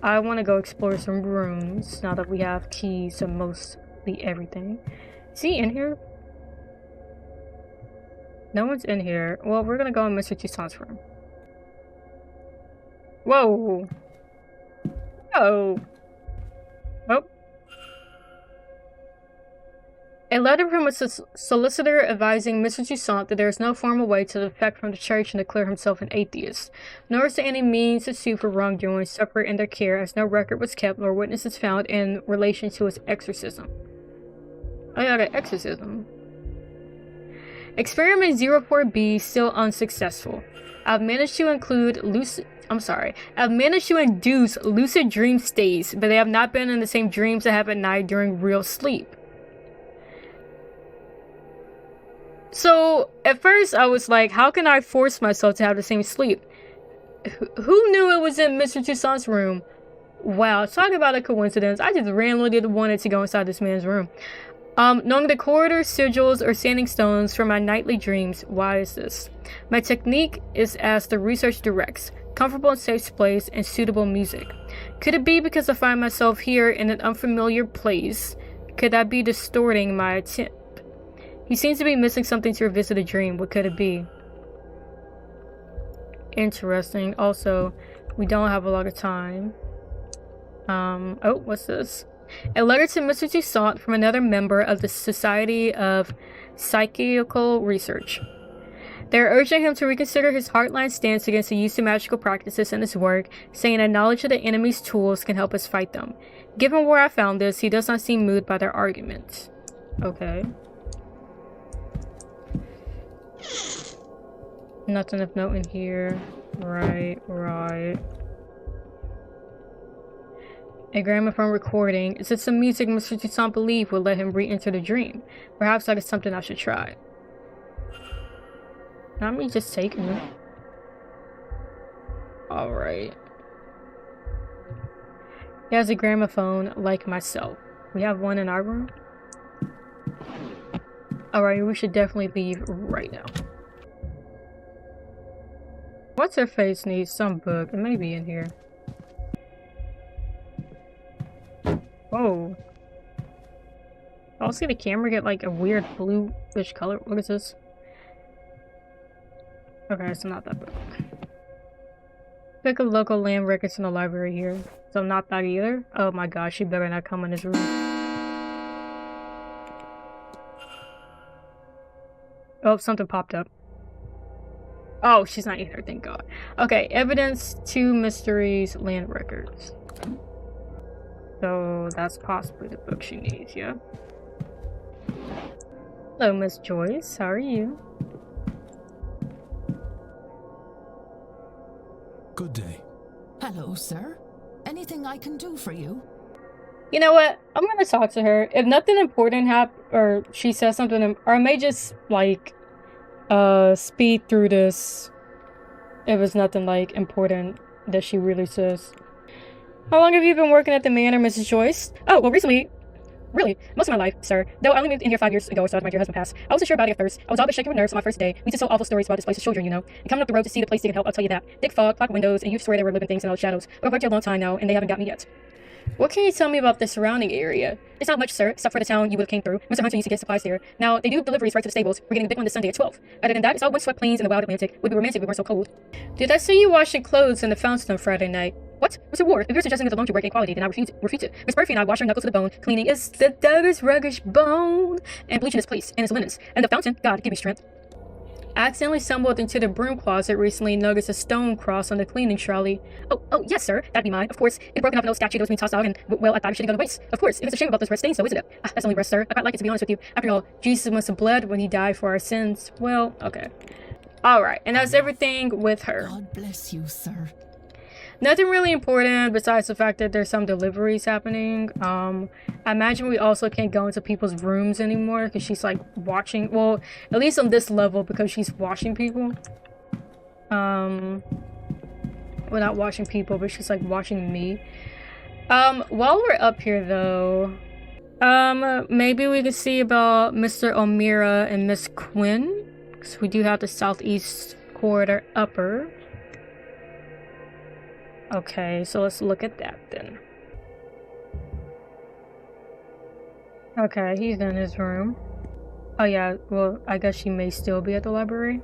I want to go explore some rooms now that we have keys to mostly everything. Is he in here? No one's in here. Well, we're gonna go in Mr. Toussaint's room. Whoa! Oh. Oh. A letter from a solicitor advising Mr. Toussaint that there is no formal way to defect from the church and declare himself an atheist, nor is there any means to sue for wrongdoing suffered in their care, as no record was kept nor witnesses found in relation to his exorcism. Oh yeah, the exorcism. Experiment 04B still unsuccessful. I've managed to induce lucid dream states, but they have not been in the same dreams I have at night during real sleep. So, at first I was like, how can I force myself to have the same sleep? Who knew it was in Mr. Toussaint's room? Wow, talk about a coincidence. I just randomly wanted to go inside this man's room. Knowing the corridors, sigils, or standing stones for my nightly dreams. Why is this? My technique is as the research directs. Comfortable and safe place and suitable music. Could it be because I find myself here in an unfamiliar place? Could that be distorting my attempt? He seems to be missing something to revisit a dream. What could it be? Interesting. Also, we don't have a lot of time. Oh, what's this? A letter to Mr. Toussaint from another member of the Society of Psychical Research. They are urging him to reconsider his hardline stance against the use of magical practices in his work, saying that knowledge of the enemy's tools can help us fight them. Given where I found this, he does not seem moved by their arguments. Okay. Nothing of note in here. Right. A gramophone recording. Is it some music Mr. Toussaint believed would let him re-enter the dream? Perhaps that is something I should try. Not me just taking it. Alright. He has a gramophone like myself. We have one in our room? Alright, we should definitely leave right now. What's her face needs some book. It may be in here. Whoa. I also see the camera get like a weird bluish color. What is this? Okay, it's not that book. Pick up local land records in the library here. So not that either? Oh my gosh, she better not come in this room. Oh, something popped up. Oh, she's not either, thank God. Okay, evidence, 2 mysteries, land records. So that's possibly the book she needs, yeah? Hello, Miss Joyce. How are you? Good day. Hello, sir. Anything I can do for you? You know what? I'm gonna talk to her. If nothing important happens, or she says something, or I may just, like, speed through this if it's nothing, like, important that she really says. How long have you been working at the Manor, Mrs. Joyce? Oh, well, recently, really, most of my life, sir. Though I only moved in here 5 years ago or so after my dear husband passed. I wasn't sure about it at first. I was all but shaking with nerves on my first day. We used to tell awful stories about this place's children, you know. And coming up the road to see the place didn't help, I'll tell you that. Thick fog, black windows, and you swear there were living things in all the shadows. But I've worked here a long time now, and they haven't got me yet. What can you tell me about the surrounding area? It's not much, sir, except for the town you would have came through. Mr. Hunter used to get supplies there. Now, they do deliveries right to the stables. We're getting a big one this Sunday at 12. Other than that, it's all windswept plains in the wild Atlantic. It would be romantic if we weren't so cold. Did I see you washing clothes in the fountain on Friday night? What? Mr. Ward, if you're suggesting that the laundry work ain't quality, then I refute it. Miss Murphy and I wash our knuckles to the bone. Cleaning is the dogger's ruggish bone. And bleaching is place and his linens. And the fountain, God, give me strength. Accidentally stumbled into the broom closet recently and noticed a stone cross on the cleaning trolley. Oh, yes, sir. That'd be mine. Of course. It's broken off an old statue that was being tossed out, and, well, I thought it shouldn't go to waste. Of course. It's a shame about those red stains, though, isn't it? That's only rust, sir. I quite like it, to be honest with you. After all, Jesus must have bled when he died for our sins. Well, okay. Alright, and that's everything with her. God bless you, sir. Nothing really important besides the fact that there's some deliveries happening. I imagine we also can't go into people's rooms anymore because she's like watching, well, at least on this level, because she's watching people. Well, not watching people, but she's like watching me. While we're up here though, maybe we could see about Mr. O'Meara and Miss Quinn, because we do have the southeast corridor upper. Okay, so let's look at that then. Okay, he's in his room. Oh yeah, well, I guess she may still be at the library.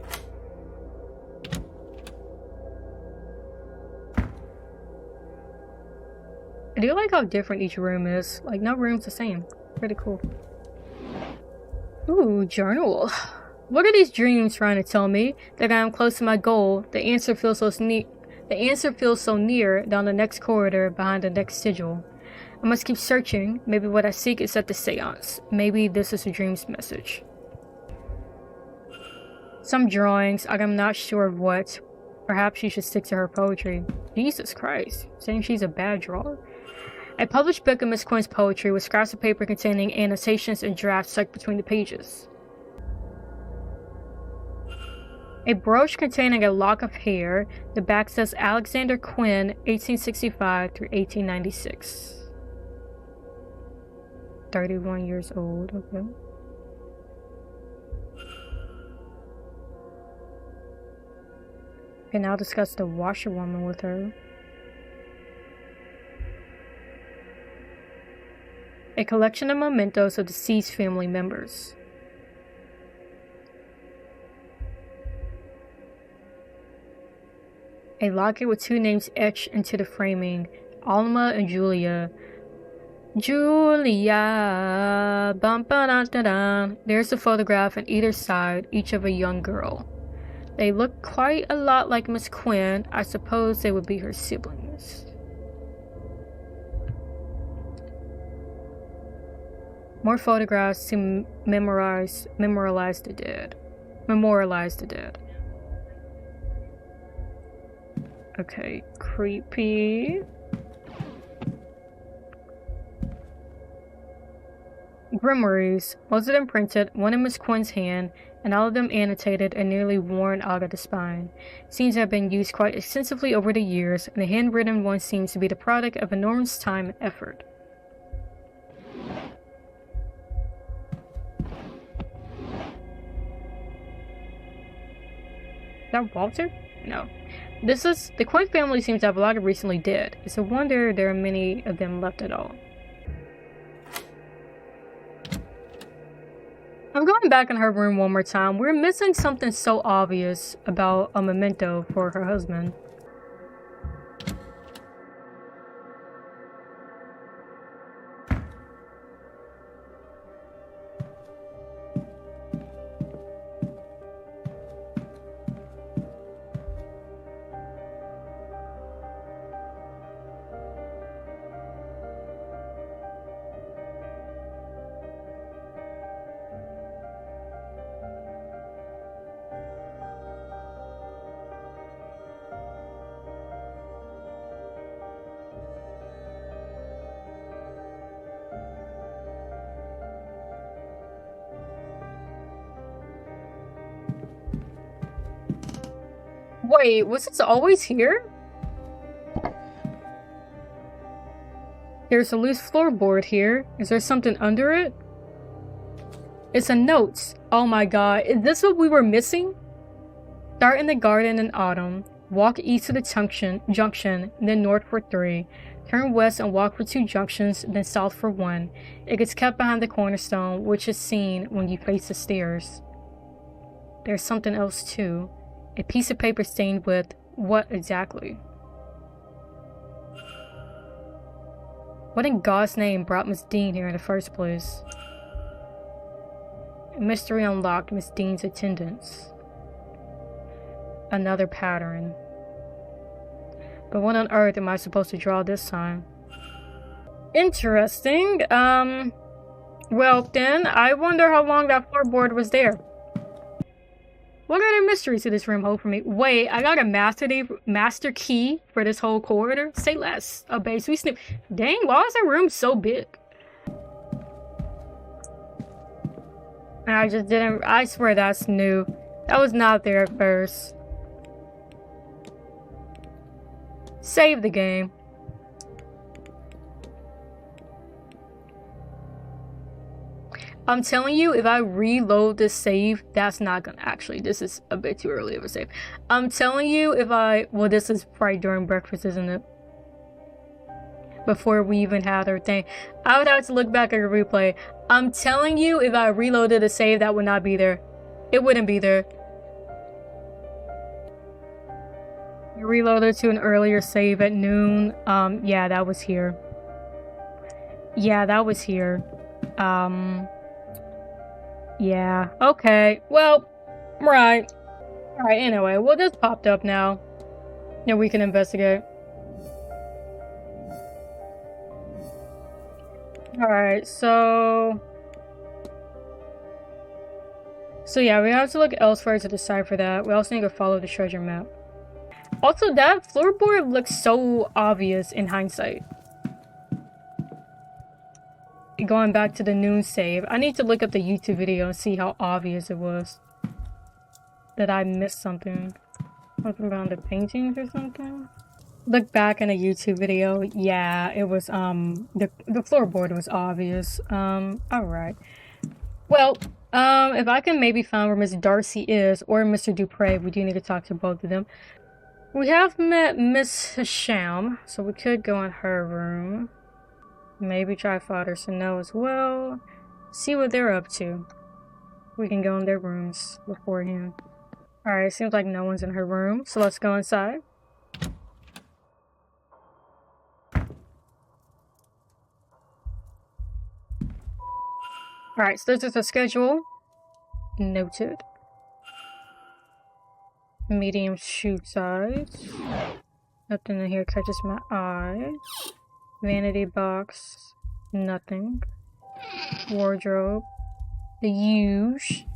I do like how different each room is. Like, no room's the same. Pretty cool. Ooh, journal. What are these dreams trying to tell me? That I am close to my goal. The answer feels so neat. The answer feels so near, down the next corridor, behind the next sigil. I must keep searching. Maybe what I seek is at the Séance. Maybe this is a dream's message. Some drawings, I'm not sure of what. Perhaps she should stick to her poetry. Jesus Christ, saying she's a bad drawer. A published book of Miss Quinn's poetry with scraps of paper containing annotations and drafts tucked between the pages. A brooch containing a lock of hair. The back says Alexander Quinn, 1865 through 1896. 31 years old, okay. Okay, now discuss the washerwoman with her. A collection of mementos of deceased family members. A locket with two names etched into the framing, Alma and Julia. Julia, bum ba da da da. There's a photograph on either side, each of a young girl. They look quite a lot like Miss Quinn. I suppose they would be her siblings. More photographs to memorialize the dead. Memorialize the dead. Okay, creepy. Grimoires, most of them printed, one in Miss Quinn's hand, and all of them annotated and nearly worn out of the spine. Seems to have been used quite extensively over the years, and the handwritten one seems to be the product of enormous time and effort. Is that Walter? No. The Quinn family seems to have a lot of recently dead. It's a wonder there are many of them left at all. I'm going back in her room one more time. We're missing something so obvious about a memento for her husband. Wait, was this always here? There's a loose floorboard here. Is there something under it? It's a note. Oh my god, is this what we were missing? Start in the garden in autumn. Walk east to the junction, then north for 3. Turn west and walk for 2 junctions, then south for 1. It gets kept behind the cornerstone, which is seen when you face the stairs. There's something else too. A piece of paper stained with what exactly? What in God's name brought Miss Dean here in the first place? A mystery unlocked Miss Dean's attendance. Another pattern. But what on earth am I supposed to draw this time? Interesting. Well then, I wonder how long that floorboard was there. What other mysteries did this room hold for me? Wait, I got a master key for this whole corridor? Say less. A base we snoop. Dang, why is that room so big? And I just didn't. I swear that's new. That was not there at first. Save the game. I'm telling you, if I reload this save, that's not gonna actually. This is a bit too early of a save. I'm telling you, if I. Well, this is right during breakfast, isn't it? Before we even had our thing. I would have to look back at the replay. I'm telling you, if I reloaded a save, that would not be there. It wouldn't be there. You reloaded to an earlier save at noon. Yeah, that was here. Yeah, that was here. Yeah, okay. Well, right. Alright, anyway, well, this popped up now. Yeah, we can investigate. Alright, so yeah, we have to look elsewhere to decipher that. We also need to follow the treasure map. Also, that floorboard looks so obvious in hindsight. Going back to the noon save, I need to look up the YouTube video and see how obvious it was. That I missed something. Something about the paintings or something? Look back in the YouTube video. Yeah, it was, the floorboard was obvious. Alright. Well, if I can maybe find where Miss Darcy is, or Mr. Dupre, we do need to talk to both of them. We have met Miss Hisham, so we could go in her room. Maybe try Father Snow as well. See what they're up to. We can go in their rooms beforehand. Alright, seems like no one's in her room, so let's go inside. Alright, so this is the schedule. Noted. Medium shoe size. Nothing in here catches my eye. Vanity box. Nothing. Wardrobe. The huge.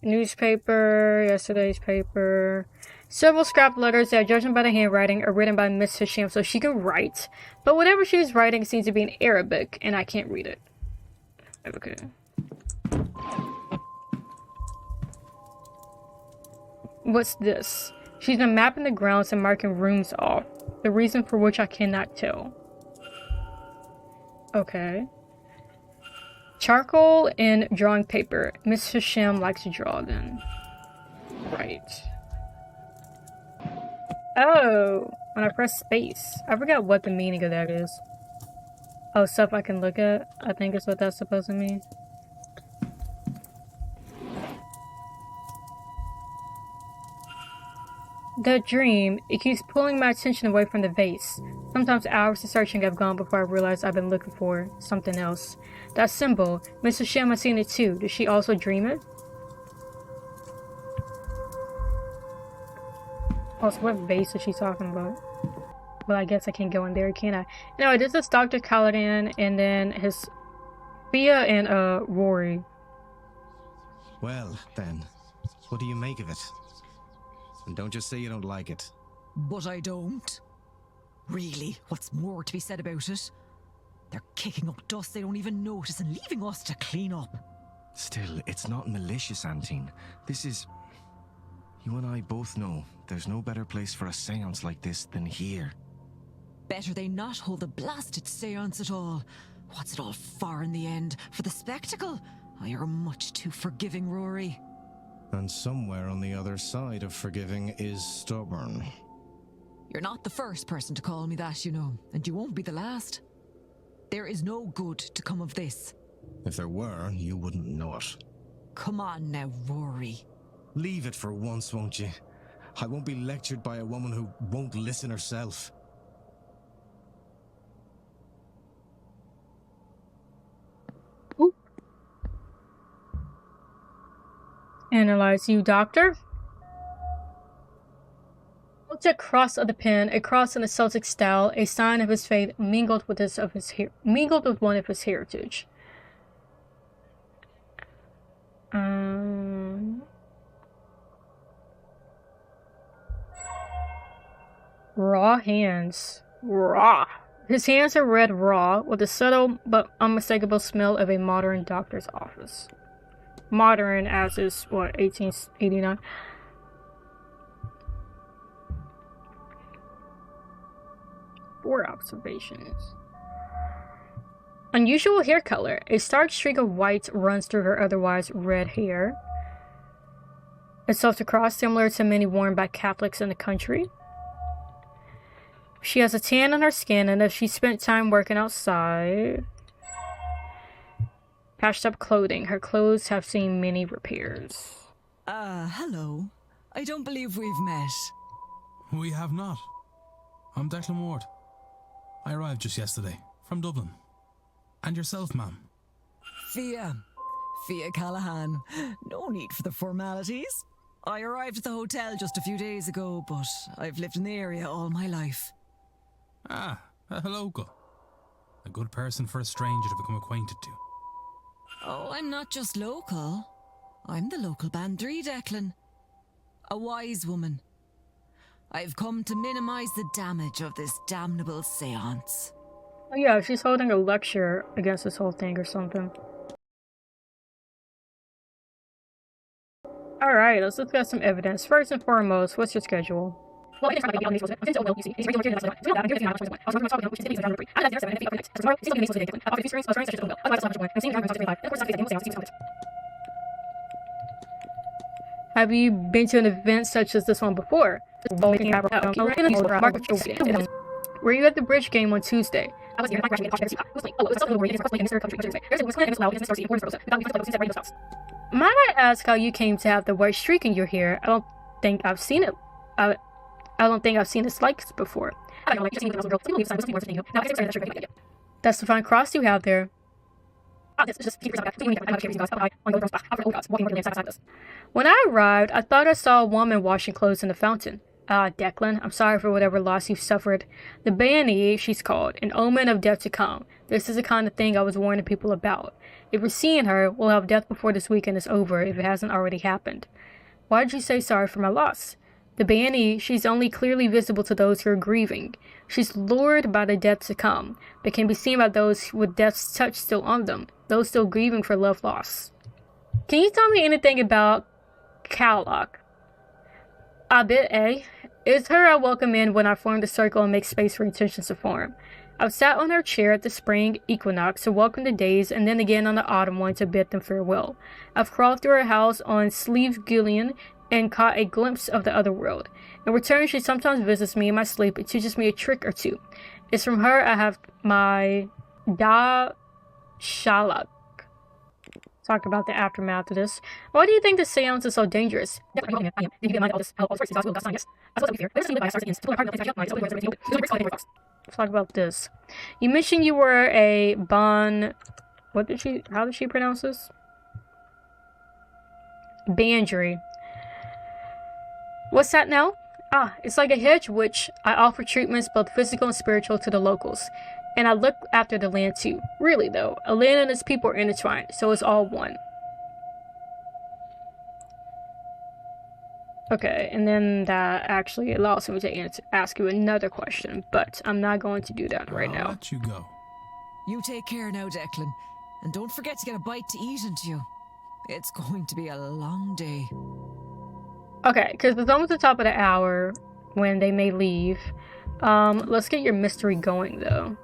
Newspaper. Yesterday's paper. Several scrap letters that, judging by the handwriting, are written by Miss Hisham, so she can write. But whatever she's writing seems to be in Arabic, and I can't read it. Okay. What's this? She's been mapping the grounds and marking rooms off. The reason for which I cannot tell. Okay. Charcoal and drawing paper. Miss Hisham likes to draw then. Right. Oh! When I press space. I forgot what the meaning of that is. Oh, stuff I can look at? I think is what that's supposed to mean. The dream, it keeps pulling my attention away from the vase. Sometimes hours of searching have gone before I realize I've been looking for something else. That symbol, Mrs. Shim has seen it too. Does she also dream it? Also, what vase is she talking about? Well, I guess I can't go in there, can I? Anyway, this is Dr. Callaghan and then his Thea and Rory. Well, then, what do you make of it? And don't just say you don't like it. But I don't. Really, what's more to be said about it? They're kicking up dust they don't even notice and leaving us to clean up. Still, it's not malicious, Antine. This is... You and I both know there's no better place for a seance like this than here. Better they not hold a blasted seance at all. What's it all for in the end? For the spectacle? Oh, you're much too forgiving, Rory. And somewhere on the other side of forgiving is stubborn. You're not the first person to call me that, you know, and you won't be the last. There is no good to come of this. If there were, you wouldn't know it. Come on now, Rory. Leave it for once, won't you? I won't be lectured by a woman who won't listen herself. Analyze you, doctor. Celtic cross of the pen, a cross in the Celtic style, a sign of his faith mingled with one of his heritage. Raw hands. Raw. His hands are red raw, with a subtle but unmistakable smell of a modern doctor's office. Modern as is, what, 1889? Four observations. Unusual hair color. A stark streak of white runs through her otherwise red hair. A Celtic cross similar to many worn by Catholics in the country. She has a tan on her skin, and if she spent time working outside. Patched up clothing. Her clothes have seen many repairs. Hello. I don't believe we've met. We have not. I'm Declan Ward. I arrived just yesterday, from Dublin. And yourself, ma'am? Fia Callaghan. No need for the formalities. I arrived at the hotel just a few days ago, but I've lived in the area all my life. Ah, a local. A good person for a stranger to become acquainted to. Oh, I'm not just local. I'm the local bandry, Declan. A wise woman. I've come to minimize the damage of this damnable séance. Oh yeah, she's holding a lecture against this whole thing or something. Alright, let's look at some evidence. First and foremost, what's your schedule? Well, have you been to an event such as this one before? Were you at the bridge game on Tuesday? Might I ask how you came to have the white streak in your hair? I don't think I've seen it. I don't think I've seen this like before. That's the fine cross you have there. When I arrived, I thought I saw a woman washing clothes in the fountain. Declan, I'm sorry for whatever loss you've suffered. The Banshee, she's called, an omen of death to come. This is the kind of thing I was warning people about. If we're seeing her, we'll have death before this weekend is over, if it hasn't already happened. Why did you say sorry for my loss? The Banshee, she's only clearly visible to those who are grieving. She's lured by the death to come, but can be seen by those with death's touch still on them, those still grieving for love lost. Can you tell me anything about Callaghan? A bit, eh? It's her I welcome in when I form the circle and make space for intentions to form. I've sat on her chair at the spring equinox to welcome the days, and then again on the autumn one to bid them farewell. I've crawled through her house on sleeve Gillian and caught a glimpse of the other world. In return, she sometimes visits me in my sleep and teaches me a trick or two. It's from her I have my Da Shalak. Talk about the aftermath of this. Why do you think the seance is so dangerous? Let's talk about this. You mentioned you were a how did she pronounce this? Bandry. What's that now? It's like a hedge witch. I offer treatments both physical and spiritual to the locals. And I look after the land too. Really though, a land and its people are intertwined, so it's all one. Okay, and then that actually allows me to ask you another question, but I'm not going to do that right now. I'll let you go. You take care now, Declan. And don't forget to get a bite to eat into you. It's going to be a long day. Okay, because it's almost the top of the hour when they may leave. Let's get your mystery going though.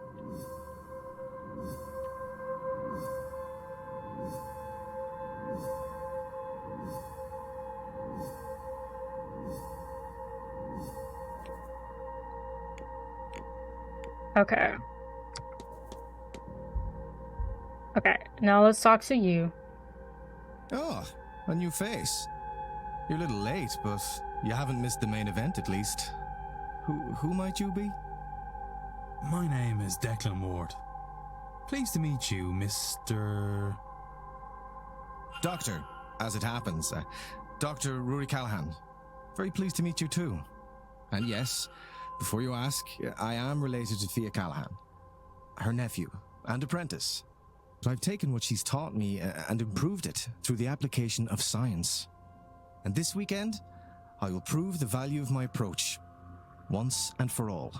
Okay. Okay, now let's talk to you. Oh, a new face. You're a little late, but you haven't missed the main event at least. Who might you be? My name is Declan Ward. Pleased to meet you, Mr. Doctor, as it happens. Dr. Rory Callaghan. Very pleased to meet you too. And yes, before you ask, I am related to Thea Callaghan, her nephew and apprentice. But I've taken what she's taught me and improved it through the application of science. And this weekend, I will prove the value of my approach, once and for all.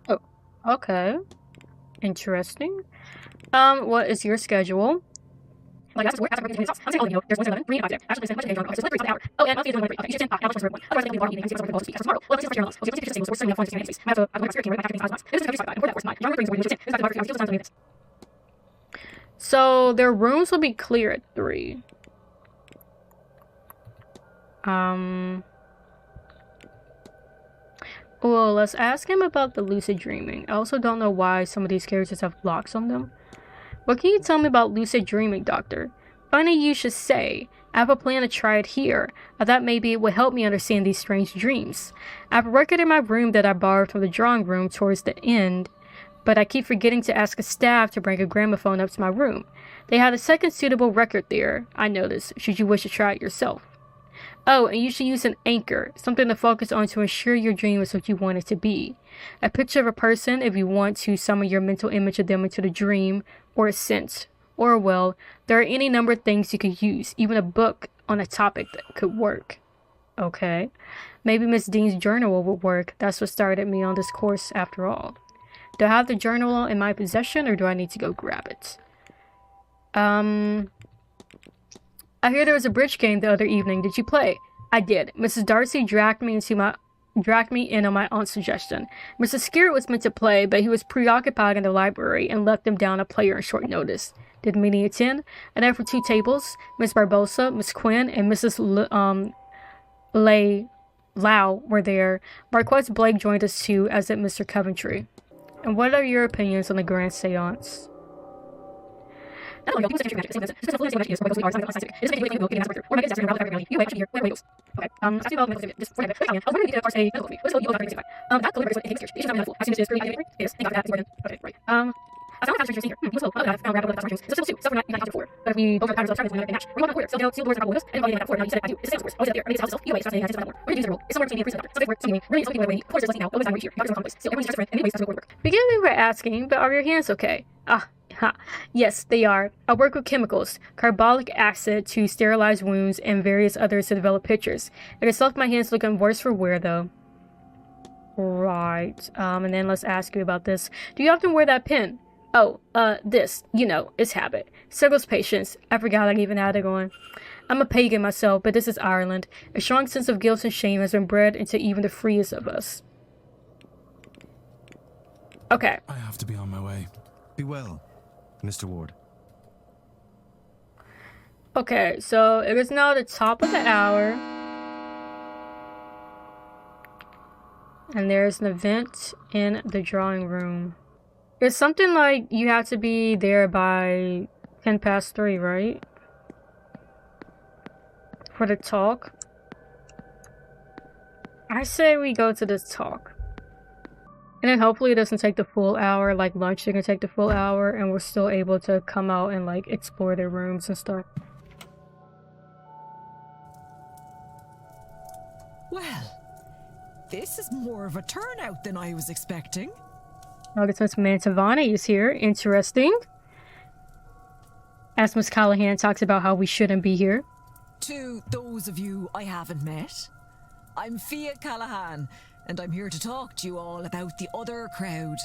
Oh, okay. Interesting. What is your schedule? Like, that's where I'm going to I'm saying, you know, there's 1 3 and 5 there. Actually, there's much of so let's 3 hour. Oh, and I'll see you doing 3. Okay, you should 10. I'll just 1. Otherwise, I'm going to be eating. I'm going to speak tomorrow. Well, let's see what's here. Okay, we're still going to have fun in space. I have a spirit camera. I have to think 5 This is going to be before that, of course, not. Younger brings away, which is 10. This is the this. So, their rooms will be clear at 3. Well, let's ask him about the lucid dreaming. I also don't know why some of these characters have locks on them. What can you tell me about lucid dreaming, Doctor? Funny you should say. I have a plan to try it here. I thought maybe it would help me understand these strange dreams. I have a record in my room that I borrowed from the drawing room towards the end, but I keep forgetting to ask a staff to bring a gramophone up to my room. They had a second suitable record there, I noticed, should you wish to try it yourself. Oh, and you should use an anchor, something to focus on to ensure your dream is what you want it to be. A picture of a person if you want to summon your mental image of them into the dream, or a scent, or well, there are any number of things you could use, even a book on a topic that could work. Okay, maybe Miss Dean's journal would work. That's what started me on this course after all. Do I have the journal in my possession, or do I need to go grab it? I hear there was a bridge game the other evening. Did you play? I did. Mrs. Darcy dragged me in on my aunt's suggestion. Mr. Skerritt was meant to play, but he was preoccupied in the library and left them down a player on short notice. Did Minnie attend? And there were 2 tables. Miss Barbosa, Miss Quinn, and Mrs. Lau were there. Marquez Blake joined us too, as did Mr. Coventry. And what are your opinions on the Grand Séance? Okay, so it begin me by asking, but are your hands okay? Yes, they are. I work with chemicals, carbolic acid to sterilize wounds, and various others to develop pictures. It has left my hands looking worse for wear, though. Right. And then let's ask you about this. Do you often wear that pin? Oh, this. You know, it's habit. Circles patience. I forgot I even had it on. I'm a pagan myself, but this is Ireland. A strong sense of guilt and shame has been bred into even the freest of us. Okay. I have to be on my way. Be well, Mr. Ward. Okay, so it is now the top of the hour. And there's an event in the drawing room. It's something like you have to be there by 3:10, right? For the talk. I say we go to this talk. And then hopefully it doesn't take the full hour, like lunch didn't take the full hour, and we're still able to come out and like explore their rooms and stuff. Well, this is more of a turnout than I was expecting. August Miss Mantovani is here. Interesting. As Miss Callaghan talks about how we shouldn't be here. To those of you I haven't met, I'm Thea Callaghan, and I'm here to talk to you all about the other crowd.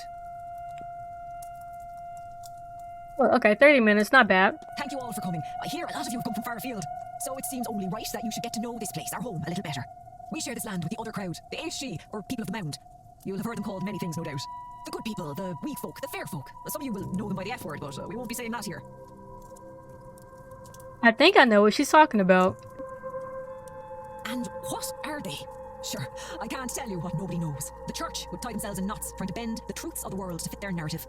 Well, okay, 30 minutes, not bad. Thank you all for coming. I hear a lot of you have come from far afield, so it seems only right that you should get to know this place, our home, a little better. We share this land with the other crowd, the HG, or people of the mound. You'll have heard them called many things, no doubt. The good people, the weak folk, the fair folk. Some of you will know them by the F word, but we won't be saying that here. I think I know what she's talking about. And what are they? Sure, I can't tell you what nobody knows. The church would tie themselves in knots trying to bend the truths of the world to fit their narrative.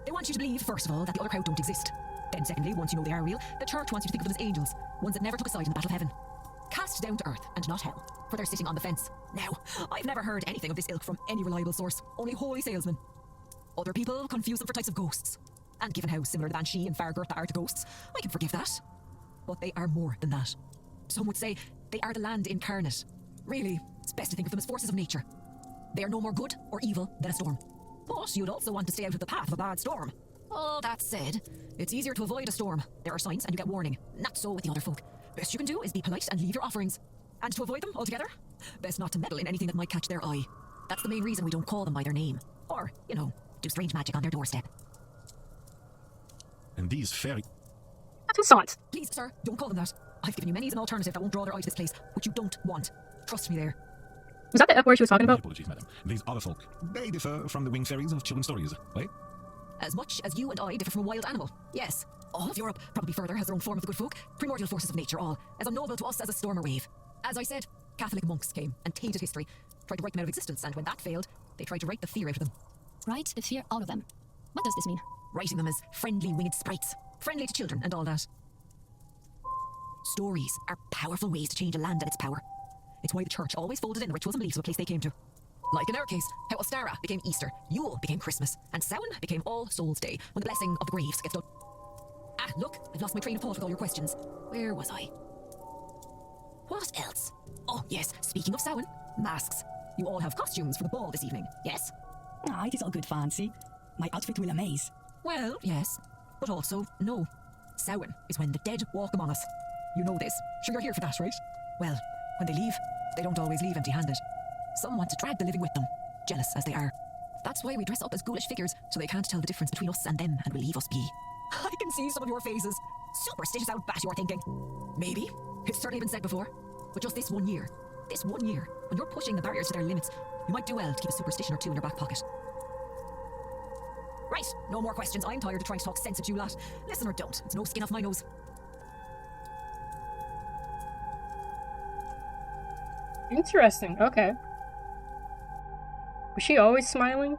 They want you to believe, first of all, that the other crowd don't exist. Then secondly, once you know they are real, the church wants you to think of them as angels, ones that never took a side in the battle of heaven. Cast down to earth and not hell, for they're sitting on the fence. Now, I've never heard anything of this ilk from any reliable source, only holy salesmen. Other people confuse them for types of ghosts. And given how similar the Banshee and Fargurt are to ghosts, I can forgive that. But they are more than that. Some would say they are the land incarnate. Really, It's best to think of them as forces of nature. They are no more good or evil than a storm. But you'd also want to stay out of the path of a bad storm. All that said, it's easier to avoid a storm. There are signs and you get warning. Not so with the other folk. Best you can do is be polite and leave your offerings. And to avoid them altogether, best not to meddle in anything that might catch their eye. That's the main reason we don't call them by their name. Or, you know, do strange magic on their doorstep. And these fairy... Séance. Please, sir, don't call them that. I've given you many as an alternative that won't draw their eye to this place, which you don't want. Trust me there. Was that the F word she was talking about? Apologies, madam. These other folk, they differ from the winged fairies of children's stories, right? As much as you and I differ from a wild animal, yes. All of Europe, probably further, has their own form of the good folk, primordial forces of nature, all as unknowable to us as a storm or wave. As I said, Catholic monks came and tainted history, tried to write them out of existence, and when that failed, they tried to write the fear out of them. Write the fear out of them. What does this mean? Writing them as friendly winged sprites, friendly to children and all that. Stories are powerful ways to change a land and its power. It's why the church always folded in rituals and beliefs of a place they came to. Like in our case, how Ostara became Easter, Yule became Christmas, and Samhain became All Souls' Day, when the blessing of the graves gets done. Ah, look, I've lost my train of thought with all your questions. Where was I? What else? Oh, yes, speaking of Samhain, masks. You all have costumes for the ball this evening, yes? Ah, it is all good fancy. My outfit will amaze. Well, yes, but also no. Samhain is when the dead walk among us. You know this. Sure you're here for that, right? Well, when they leave, they don't always leave empty-handed. Some want to drag the living with them, jealous as they are. That's why we dress up as ghoulish figures, so they can't tell the difference between us and them and will leave us be. I can see some of your faces. Superstitious old bat, you're thinking. Maybe. It's certainly been said before. But just this 1 year, when you're pushing the barriers to their limits, you might do well to keep a superstition or two in your back pocket. Right, no more questions. I'm tired of trying to talk sense at you lot. Listen or don't, it's no skin off my nose. Interesting, okay. Was she always smiling?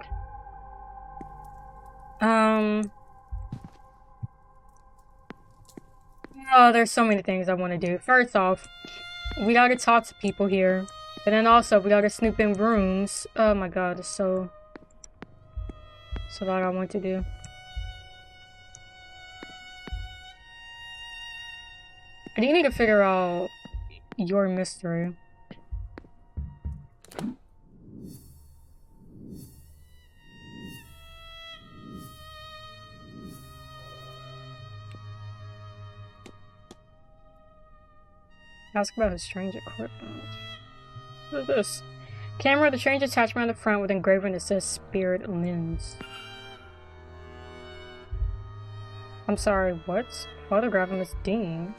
Oh, there's so many things I want to do. First off, we gotta talk to people here. And then also, we gotta snoop in rooms. Oh my god, it's so lot I want to do. I do need to figure out your mystery. Ask about his strange equipment. What is this? Camera with a strange attachment on the front with engraving that says Spirit Lens. I'm sorry, what? Photograph of Miss Dean?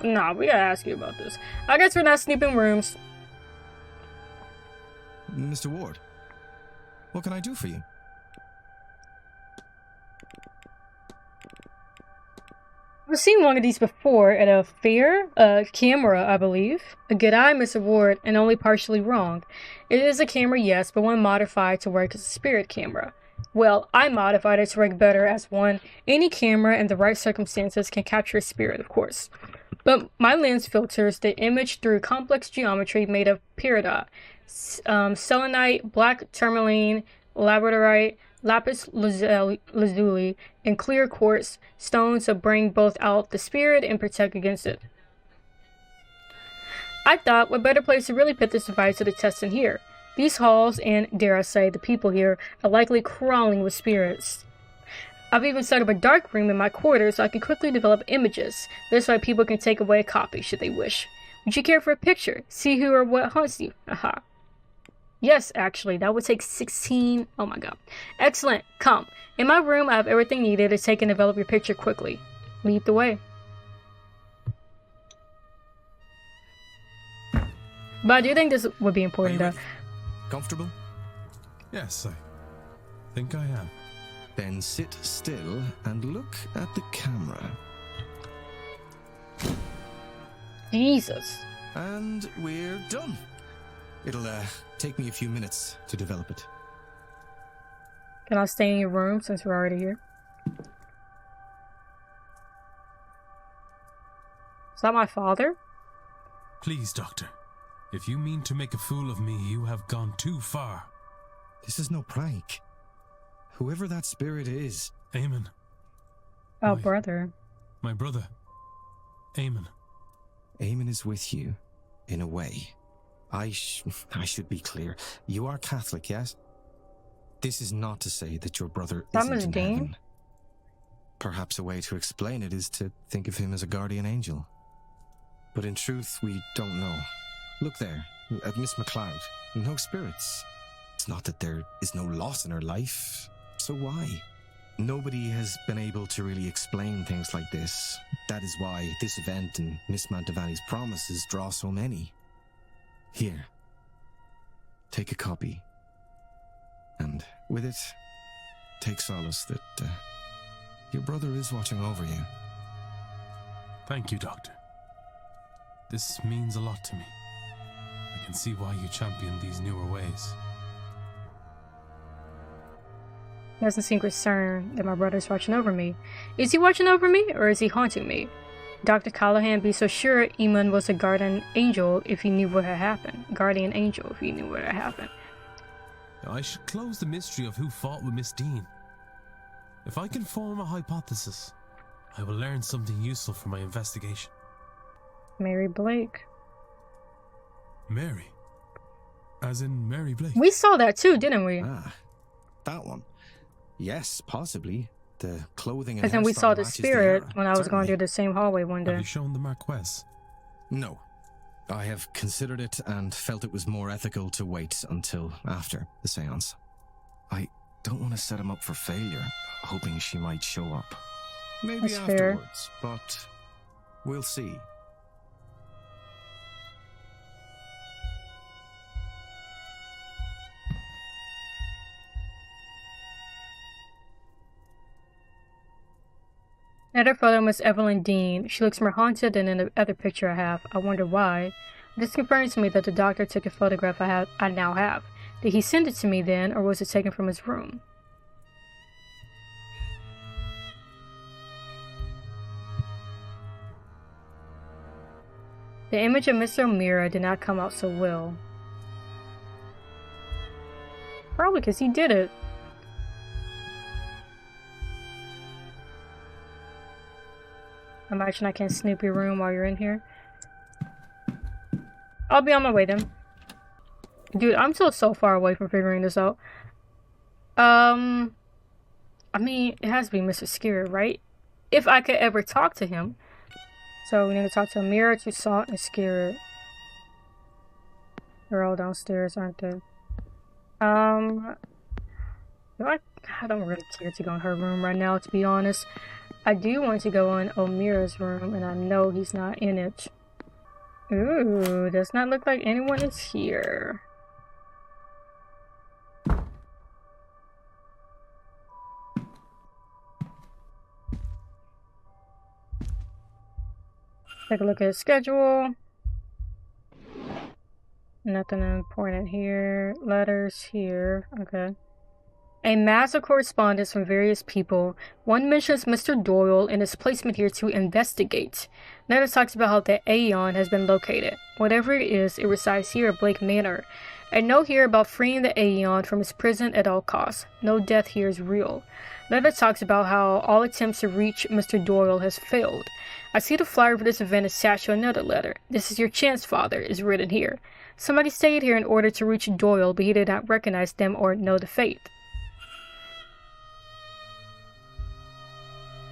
Nah, we gotta ask you about this. I guess we're not snooping rooms. Mr. Ward, what can I do for you? I've seen one of these before at a fair, camera, I believe. A good eye, Mr. Ward, and only partially wrong. It is a camera, yes, but one modified to work as a spirit camera. Well, I modified it to work better as one. Any camera in the right circumstances can capture a spirit, of course. But my lens filters the image through complex geometry made of peridot, selenite, black tourmaline, labradorite, lapis lazuli, and clear quartz stones to bring both out the spirit and protect against it. I thought, what better place to really put this device to the test than here? These halls, and dare I say, the people here, are likely crawling with spirits. I've even set up a dark room in my quarters so I can quickly develop images. This way people can take away a copy should they wish. Would you care for a picture? See who or what haunts you? Aha. Yes, actually, that would take 16. Oh my god. Excellent. Come. In my room, I have everything needed to take and develop your picture quickly. Lead the way. But I do think this would be important though. Comfortable? Yes, I think I am. Then sit still and look at the camera. Jesus. And we're done. It'll take me a few minutes to develop it. Can I stay in your room since we're already here? Is that my father? Please, Doctor. If you mean to make a fool of me, you have gone too far. This is no prank. Whoever that spirit is. Eamon. Oh, brother. My brother. Eamon. Eamon is with you, in a way. I should be clear. You are Catholic, yes? This is not to say that your brother isn't in heaven. Perhaps a way to explain it is to think of him as a guardian angel. But in truth, we don't know. Look there, at Miss MacLeod. No spirits. It's not that there is no loss in her life. So why? Nobody has been able to really explain things like this. That is why this event and Miss Mantovani's promises draw so many. Here. Take a copy. And with it, take solace that your brother is watching over you. Thank you, Doctor. This means a lot to me. I can see why you champion these newer ways. He doesn't seem concerned that my brother's watching over me. Is he watching over me, or is he haunting me? Dr. Callaghan be so sure Eamon was a guardian angel if he knew what had happened. Guardian angel if he knew what had happened. I should close the mystery of who fought with Miss Dean. If I can form a hypothesis, I will learn something useful for my investigation. Mary Blake. Mary? As in Mary Blake? We saw that too, didn't we? Ah, that one. Yes, possibly. The clothing and And then we saw the matches spirit era, when I was certainly. going through the same hallway one day. Have you shown the Marquess? No. I have considered it and felt it was more ethical to wait until after the seance. I don't want to set him up for failure, hoping she might show up. Maybe That's fair. afterwards, but we'll see. Another photo of Miss Evelyn Dean. She looks more haunted than in the other picture I have. I wonder why. This confirms to me that the doctor took a photograph I now have. Did he send it to me then, or was it taken from his room? The image of Mr. O'Meara did not come out so well. Probably because he did it. Imagine I can't snoop your room while you're in here. I'll be on my way then. Dude, I'm still so far away from figuring this out. I mean, it has to be Mr. Skeeter, right? If I could ever talk to him. So we need to talk to Amira, Toussaint, and Skeeter. They're all downstairs, aren't they? I don't really care to go in her room right now, to be honest. I do want to go in O'Meara's room, and I know he's not in it. Ooh, does not look like anyone is here. Take a look at his schedule. Nothing important here. Letters here. Okay. A mass of correspondence from various people. One mentions Mr. Doyle and his placement here to investigate. Another talks about how the Aeon has been located. Whatever it is, it resides here at Blake Manor. A note here about freeing the Aeon from his prison at all costs. No death here is real. Another talks about how all attempts to reach Mr. Doyle has failed. I see the flyer for this event is attached to another letter. This is your chance, Father, is written here. Somebody stayed here in order to reach Doyle, but he did not recognize them or know the fate.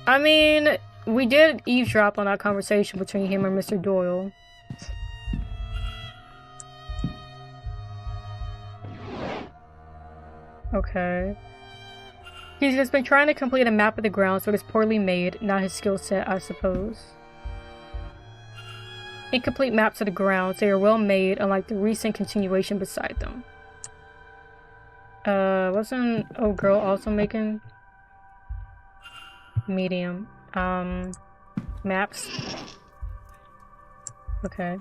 I mean, we did eavesdrop on that conversation between him and Mr. Doyle. Okay. He has been trying to complete a map of the grounds, but it's poorly made, not his skill set, I suppose. Incomplete maps of the grounds, they are well made, unlike the recent continuation beside them. Wasn't old girl also making medium maps? Okay.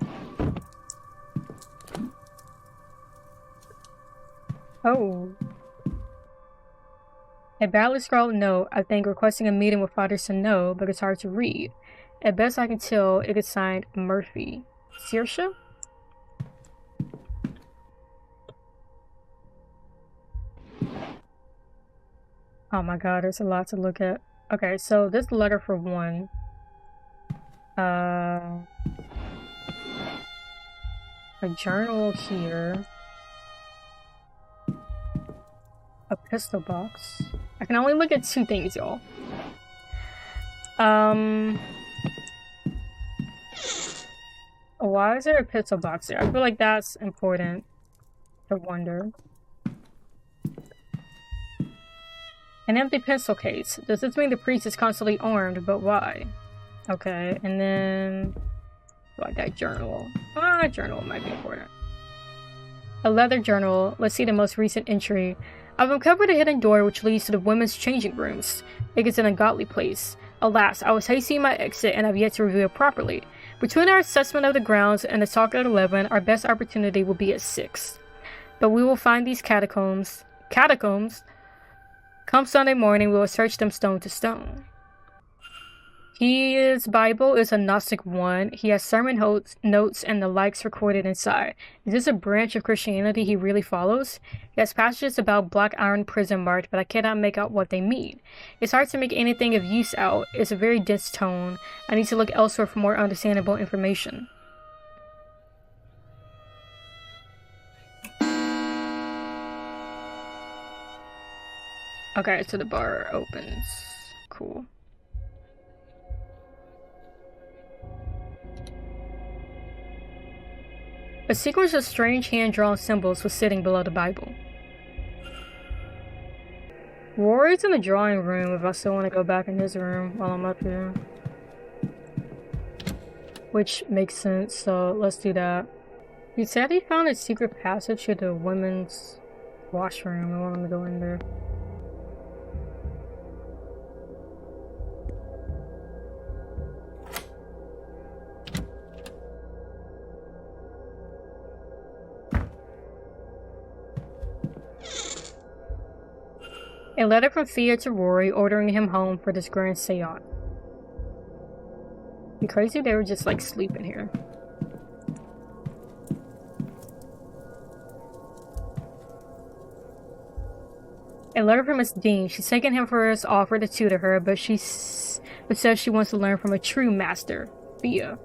Oh. A badly scrawled note, I think, requesting a meeting with Father Sano, but it's hard to read. At best I can tell, it is signed Murphy. Saoirse? Oh my god, there's a lot to look at. Okay, so this letter for one. A journal here. A pistol box. I can only look at 2 things, y'all. Why is there a pistol box there? I feel like that's important to wonder. An empty pencil case. Does this mean the priest is constantly armed? But why? Okay, and then... like that journal. Journal might be important. A leather journal. Let's see the most recent entry. I've uncovered a hidden door which leads to the women's changing rooms. It is an ungodly place. Alas, I was hasty in my exit and have yet to review it properly. Between our assessment of the grounds and the talk at 11, our best opportunity will be at 6. But we will find these catacombs. Come Sunday morning, we will search them stone to stone. His Bible is a Gnostic one. He has sermon notes and the likes recorded inside. Is this a branch of Christianity he really follows? He has passages about black iron prison marked, but I cannot make out what they mean. It's hard to make anything of use out. It's a very dense tone. I need to look elsewhere for more understandable information. Okay, so the bar opens. Cool. A sequence of strange hand-drawn symbols was sitting below the Bible. Rory's in the drawing room if I still want to go back in his room while I'm up here. Which makes sense, so let's do that. He said he found a secret passage to the women's washroom. I want him to go in there. A letter from Fia to Rory ordering him home for this grand seance. Be crazy if they were just like sleeping here. A letter from Miss Dean. She's taken him for his offer to tutor her, but says she wants to learn from a true master, Fia.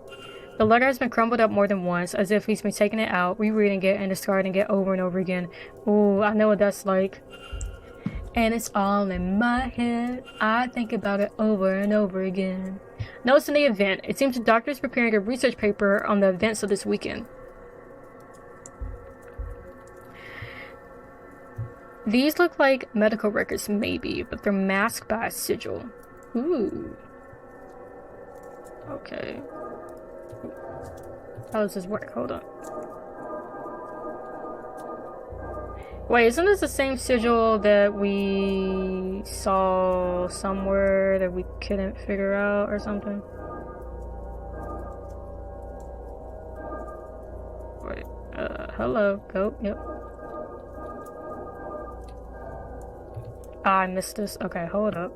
The letter has been crumbled up more than once, as if he's been taking it out, rereading it, and discarding it over and over again. Ooh, I know what that's like. And it's all in my head. I think about it over and over again. Notes in the event. It seems the doctor is preparing a research paper on the events of this weekend. These look like medical records, maybe, but they're masked by a sigil. Ooh. Okay. How does this work? Hold on. Wait, isn't this the same sigil that we saw somewhere that we couldn't figure out or something? Wait, hello, go, yep. Ah, I missed this. Okay, hold up.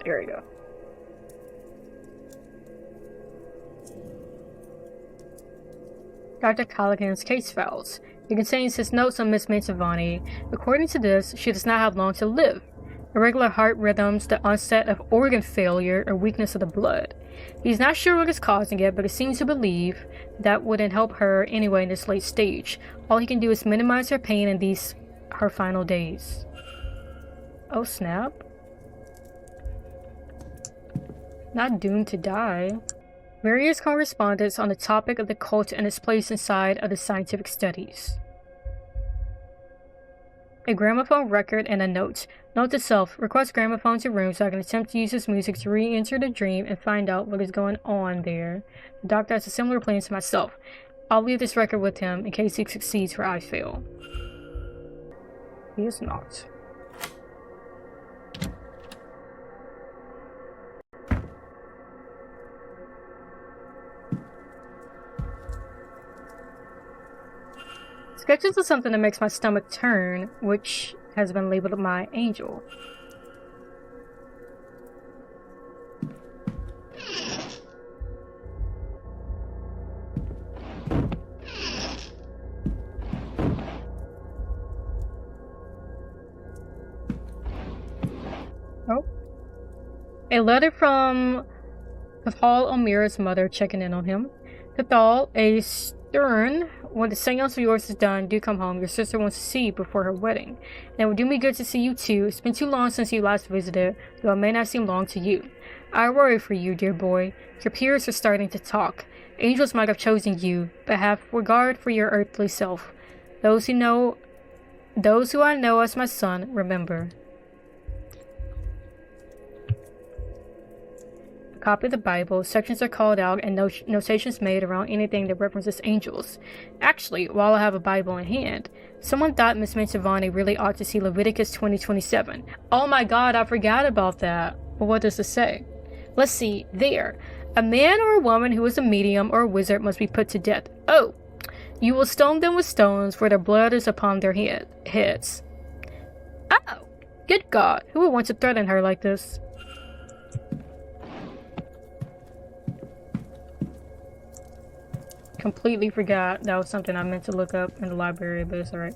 There we go. Dr. Callaghan's case files. It contains his notes on Miss Mantovani. According to this, she does not have long to live. Irregular heart rhythms, the onset of organ failure, or weakness of the blood. He's not sure what is causing it, but it seems to believe that wouldn't help her anyway in this late stage. All he can do is minimize her pain in these her final days. Oh snap. Not doomed to die. Various correspondence on the topic of the cult and its place inside of the scientific studies. A gramophone record and a note. Note to self, request gramophone to room so I can attempt to use this music to re-enter the dream and find out what is going on there. The doctor has a similar plan to myself. I'll leave this record with him in case he succeeds or I fail. He is not. Sketches is something that makes my stomach turn, which has been labeled my angel. Oh. A letter from Cathal O'Meara's mother checking in on him. Cathal, a stern, when the seance of yours is done, do come home. Your sister wants to see you before her wedding. And it would do me good to see you too. It's been too long since you last visited, though it may not seem long to you. I worry for you, dear boy. Your peers are starting to talk. Angels might have chosen you, but have regard for your earthly self. Those who I know as my son, remember. Copy of the Bible. Sections are called out and notations made around anything that references angels. Actually, while I have a Bible in hand, someone thought Miss Mantovani really ought to see Leviticus 20:27. Oh my god, I forgot about that. Well, what does it say? Let's see. There. A man or a woman who is a medium or a wizard must be put to death. Oh. You will stone them with stones, for their blood is upon their heads. Oh. Good God. Who would want to threaten her like this? Completely forgot that was something I meant to look up in the library, but it's alright.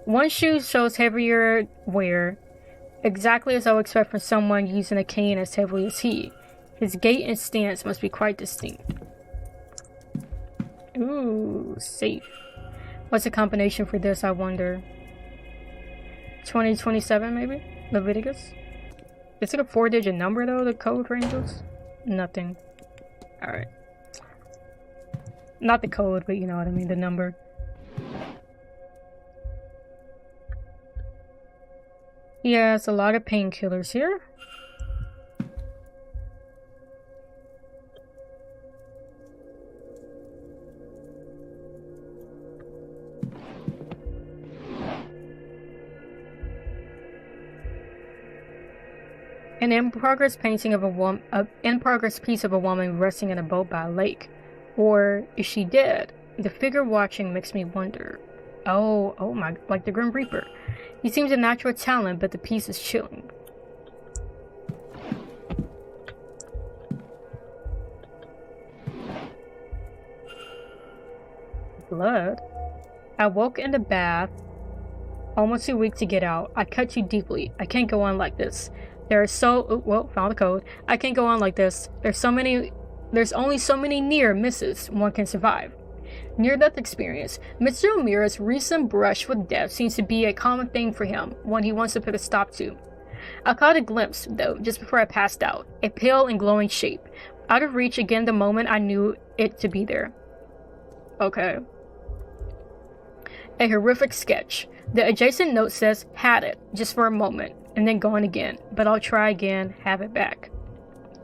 One shoe shows heavier wear, exactly as I would expect from someone using a cane as heavily as he. His gait and stance must be quite distinct. Ooh, safe. What's the combination for this, I wonder? 2027 maybe? Leviticus? Is it a 4-digit number though, the code for angels? Nothing. Alright. Not the code, but you know what I mean, the number. He has a lot of painkillers here. An in-progress painting of in-progress piece of a woman resting in a boat by a lake. Or is she dead? The figure watching makes me wonder. Oh my, like the Grim Reaper. He seems a natural talent, but the piece is chilling. Blood? I woke in the bath, almost too weak to get out. I cut too deeply. I can't go on like this. Found the code. I can't go on like this. There's only so many near misses one can survive. Near-death experience. Mr. O'Meara's recent brush with death seems to be a common thing for him, one he wants to put a stop to. I caught a glimpse, though, just before I passed out. A pale and glowing shape. Out of reach again the moment I knew it to be there. Okay. A horrific sketch. The adjacent note says, had it, just for a moment, and then gone again. But I'll try again, have it back.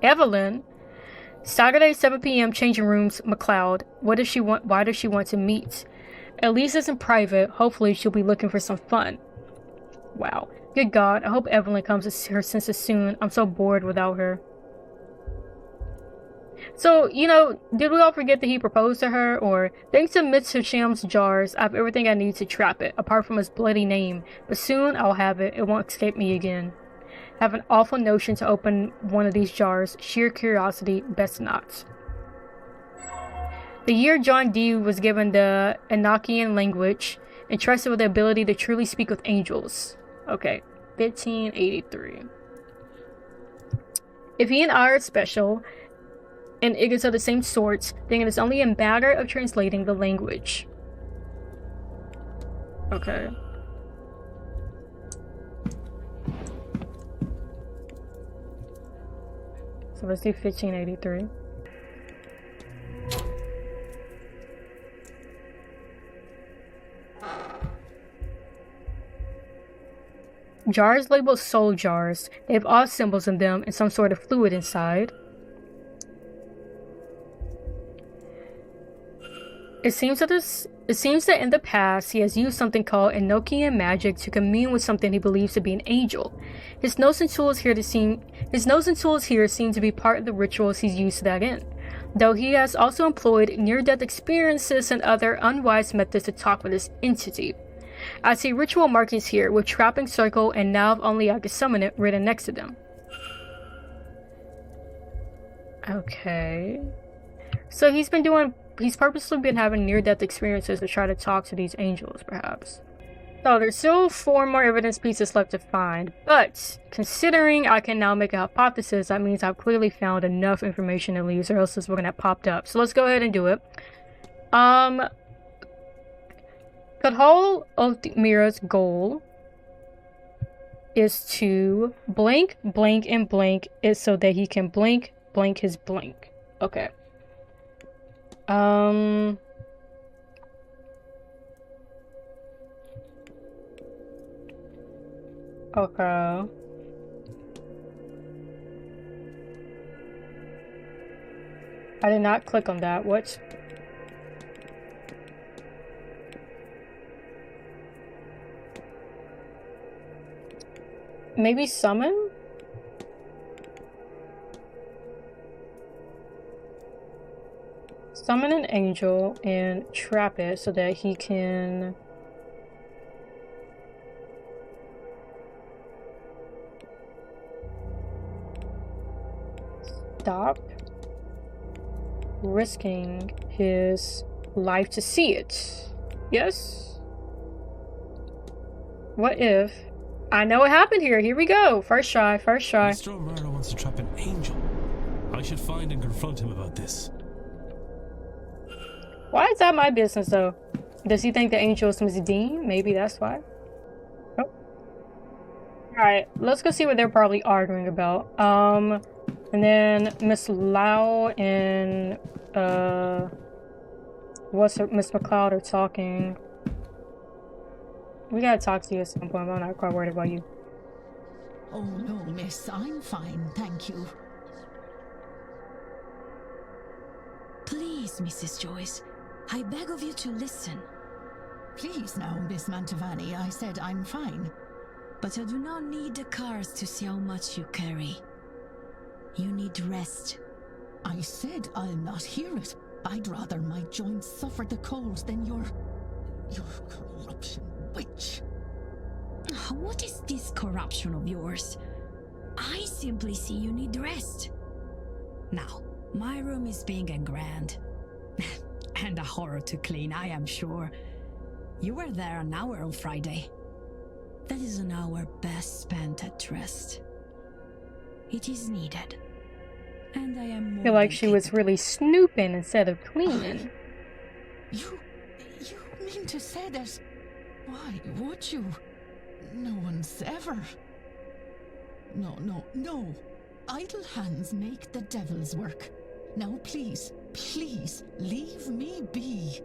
Evelyn. Saturday, 7 p.m. changing rooms, McLeod. What does she want? Why does she want to meet? At least it's in private. Hopefully she'll be looking for some fun. Wow. Good God. I hope Evelyn comes to her senses soon. I'm so bored without her. So, you know, did we all forget that he proposed to her? Or, thanks to Mitch Hasham's jars, I have everything I need to trap it, apart from his bloody name. But soon I'll have it. It won't escape me again. Have an awful notion to open one of these jars. Sheer curiosity, best not. The year John Dee was given the Enochian language, entrusted with the ability to truly speak with angels. Okay, 1583. If he and I are special, and ignorance of the same sorts, then it is only a matter of translating the language. Okay. So let's do 1583. Jars labeled soul jars. They have odd symbols in them and some sort of fluid inside. It seems that in the past he has used something called Enochian magic to commune with something he believes to be an angel. His nose and tools here seem to be part of the rituals he's used to that end, though he has also employed near-death experiences and other unwise methods to talk with this entity. I see ritual markings here with trapping circle and now if only I could summon it written next to them. Okay. So he's purposely been having near-death experiences to try to talk to these angels, perhaps. So there's still 4 more evidence pieces left to find, but considering I can now make a hypothesis, that means I've clearly found enough information at least, or else this wouldn't have popped up. So let's go ahead and do it. Callaghan of the Mira's goal is to blank, blank, and blank it so that he can blank, blank his blank. Okay. Okay. I did not click on that. What? Maybe summon? Summon an angel and trap it so that he can... stop risking his life to see it. Yes? What if... I know what happened here. Here we go. First try, first try. Mr. O'Mara wants to trap an angel. I should find and confront him about this. Why is that my business, though? Does he think the angel is Miss Dean? Maybe that's why. Oh. Alright, let's go see what they're probably arguing about. And then Miss Lau and, Miss McLeod are talking. We gotta talk to you at some point. I'm not quite worried about you. Oh no, miss, I'm fine, thank you. Please, Mrs. Joyce, I beg of you to listen. Please now, Miss Mantovani, I said I'm fine. But I do not need the cars to see how much you carry. You need rest. I said I'll not hear it. I'd rather my joints suffer the cold than your corruption witch. What is this corruption of yours? I simply see you need rest. Now, my room is big and grand. And a horror to clean, I am sure. You were there an hour on Friday. That is an hour best spent at rest. It is needed. And I am I feel like she was really snooping instead of cleaning. You mean to say that... Why would you? No one's ever... No. Idle hands make the devil's work. Now please, leave me be.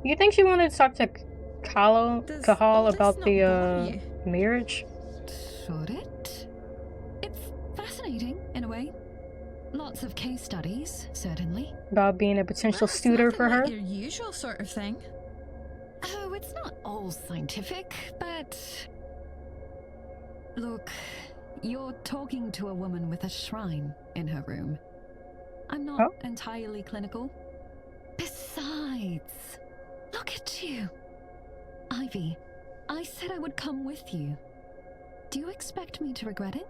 You think she wanted to talk to Cahal about the marriage? Should it? It's fascinating, in a way. Lots of case studies, certainly. About being a potential suitor for her? Like your usual sort of thing. Oh, it's not all scientific, but... Look, you're talking to a woman with a shrine in her room. I'm not entirely clinical. Besides, look at you. Ivy, I said I would come with you. Do you expect me to regret it?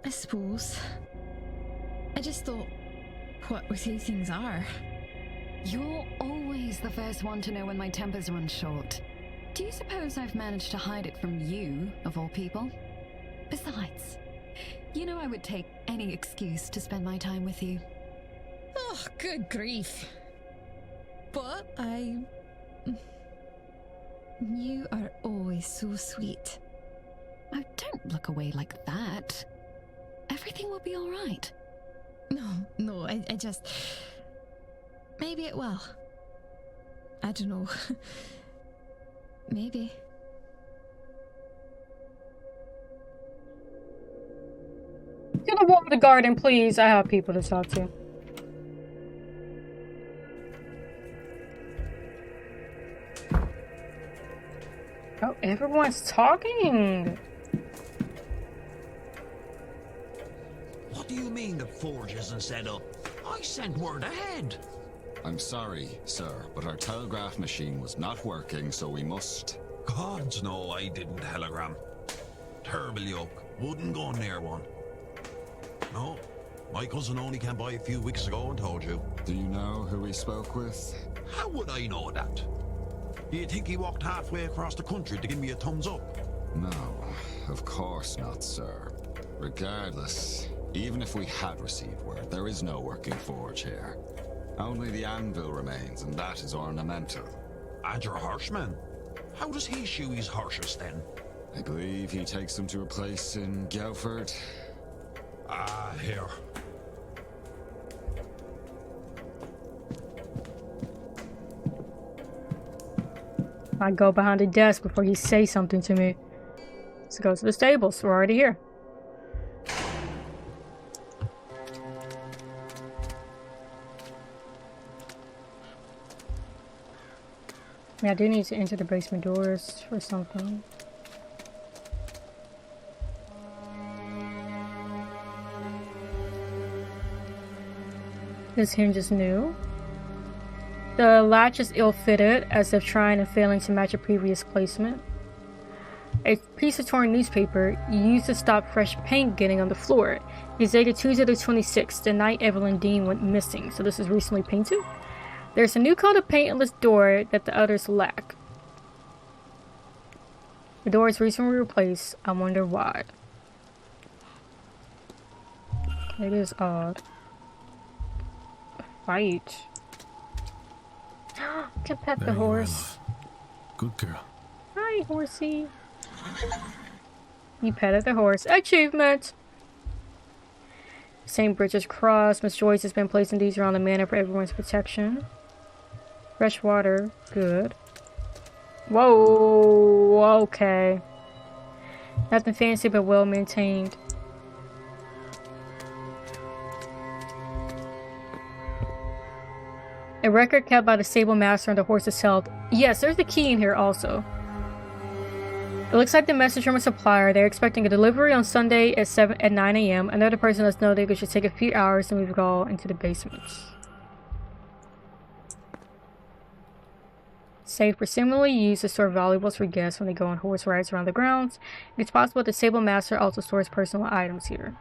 I suppose. I just thought, what with who things are. You're always the first one to know when my tempers run short. Do you suppose I've managed to hide it from you, of all people? Besides, you know I would take any excuse to spend my time with you. Oh, good grief. But you are always so sweet. Oh, don't look away like that. Everything will be all right. No, I just... Maybe it will. I don't know. Maybe. To the wall of the garden, please. I have people to talk to. Oh, everyone's talking. What do you mean the forge isn't set up? I sent word ahead. I'm sorry, sir, but our telegraph machine was not working, so we must... Gods no, I didn't telegram. Terrible yoke. Wouldn't go near one. No. My cousin only came by a few weeks ago and told you. Do you know who we spoke with? How would I know that? Do you think he walked halfway across the country to give me a thumbs up? No, of course not, sir. Regardless, even if we had received word, there is no working forge here. Only the anvil remains, and that is ornamental. And your horseman? How does he shoe his horses then? I believe he takes them to a place in Guildford. Ah, here. I go behind the desk before he says something to me. Let's go to the stables. We're already here. Yeah, I do need to enter the basement doors for something. This hinge is new. The latch is ill-fitted, as if trying and failing to match a previous placement. A piece of torn newspaper used to stop fresh paint getting on the floor is dated Tuesday the 26th, the night Evelyn Dean went missing, so this is recently painted. There's a new coat of paint on this door that the others lack. The door is recently replaced. I wonder why. It is odd. Fight. Can pet the horse. Good girl. Hi, horsey. You petted the horse. Achievement! St. Bridget's Cross. Miss Joyce has been placing these around the manor for everyone's protection. Fresh water. Good. Whoa. Okay. Nothing fancy but well maintained. A record kept by the stable master on the horse's health. Yes, there's the key in here also. It looks like the message from a supplier. They're expecting a delivery on Sunday at 9 a.m. Another person lets know they should take a few hours to move it all into the basements. Safe presumably used to store valuables for guests when they go on horse rides around the grounds. It's possible the stable master also stores personal items here.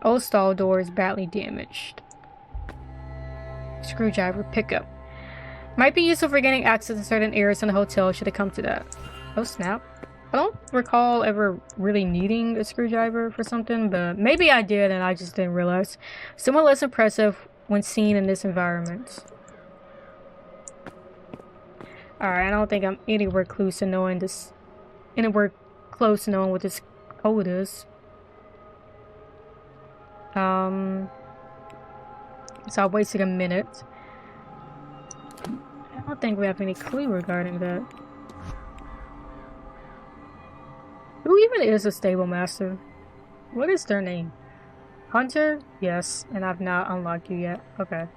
Old stall door is badly damaged. Screwdriver pickup. Might be useful for getting access to certain areas in the hotel should it come to that. Oh snap. I don't recall ever really needing a screwdriver for something, but maybe I did and I just didn't realize. Somewhat less impressive when seen in this environment. Alright, I don't think I'm anywhere close to knowing this. Anywhere close to knowing what this code is. So I wasted a minute. I don't think we have any clue regarding that. Who even is a stable master? What is their name? Hunter? Yes, and I've not unlocked you yet. Okay.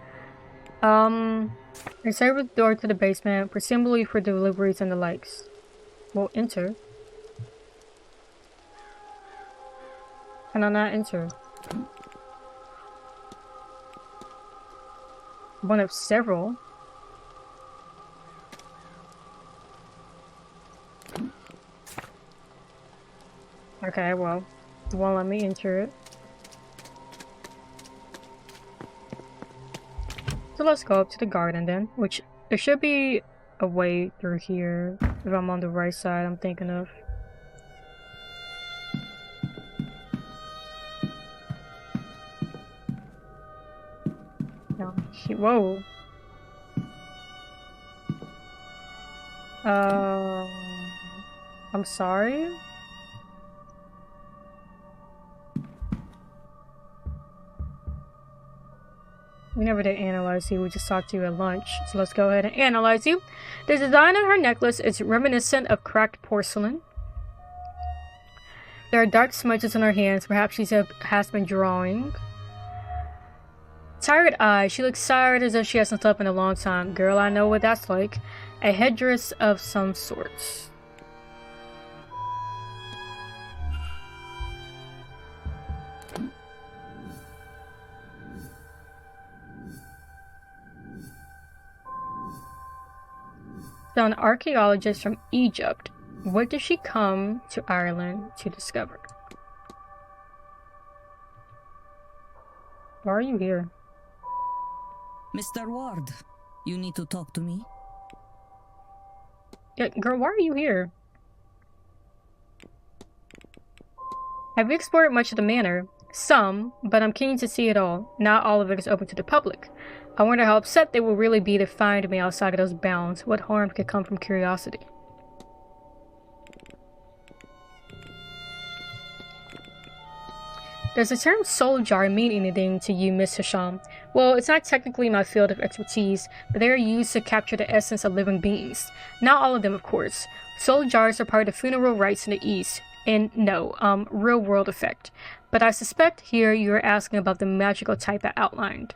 A service door to the basement, presumably for deliveries and the likes. We'll enter. Can I not enter? One of several. Okay, well, it won't let me enter it. So let's go up to the garden then, which there should be a way through here if I'm on the right side I'm thinking of. No, whoa. I'm sorry? We never did analyze you, we just talked to you at lunch. So let's go ahead and analyze you. The design on her necklace is reminiscent of cracked porcelain. There are dark smudges on her hands, perhaps she has been drawing. Tired eyes, she looks tired as if she hasn't slept in a long time. Girl, I know what that's like. A headdress of some sort. So an archaeologist from Egypt. What did she come to Ireland to discover? Why are you here? Mr. Ward, you need to talk to me. Yeah, girl, why are you here? Have you explored much of the manor? Some, but I'm keen to see it all. Not all of it is open to the public. I wonder how upset they will really be to find me outside of those bounds. What harm could come from curiosity? Does the term soul jar mean anything to you, Miss Hisham? Well, it's not technically my field of expertise, but they are used to capture the essence of living beings. Not all of them, of course. Soul jars are part of funeral rites in the East, and no, real world effect. But I suspect here you're asking about the magical type I outlined.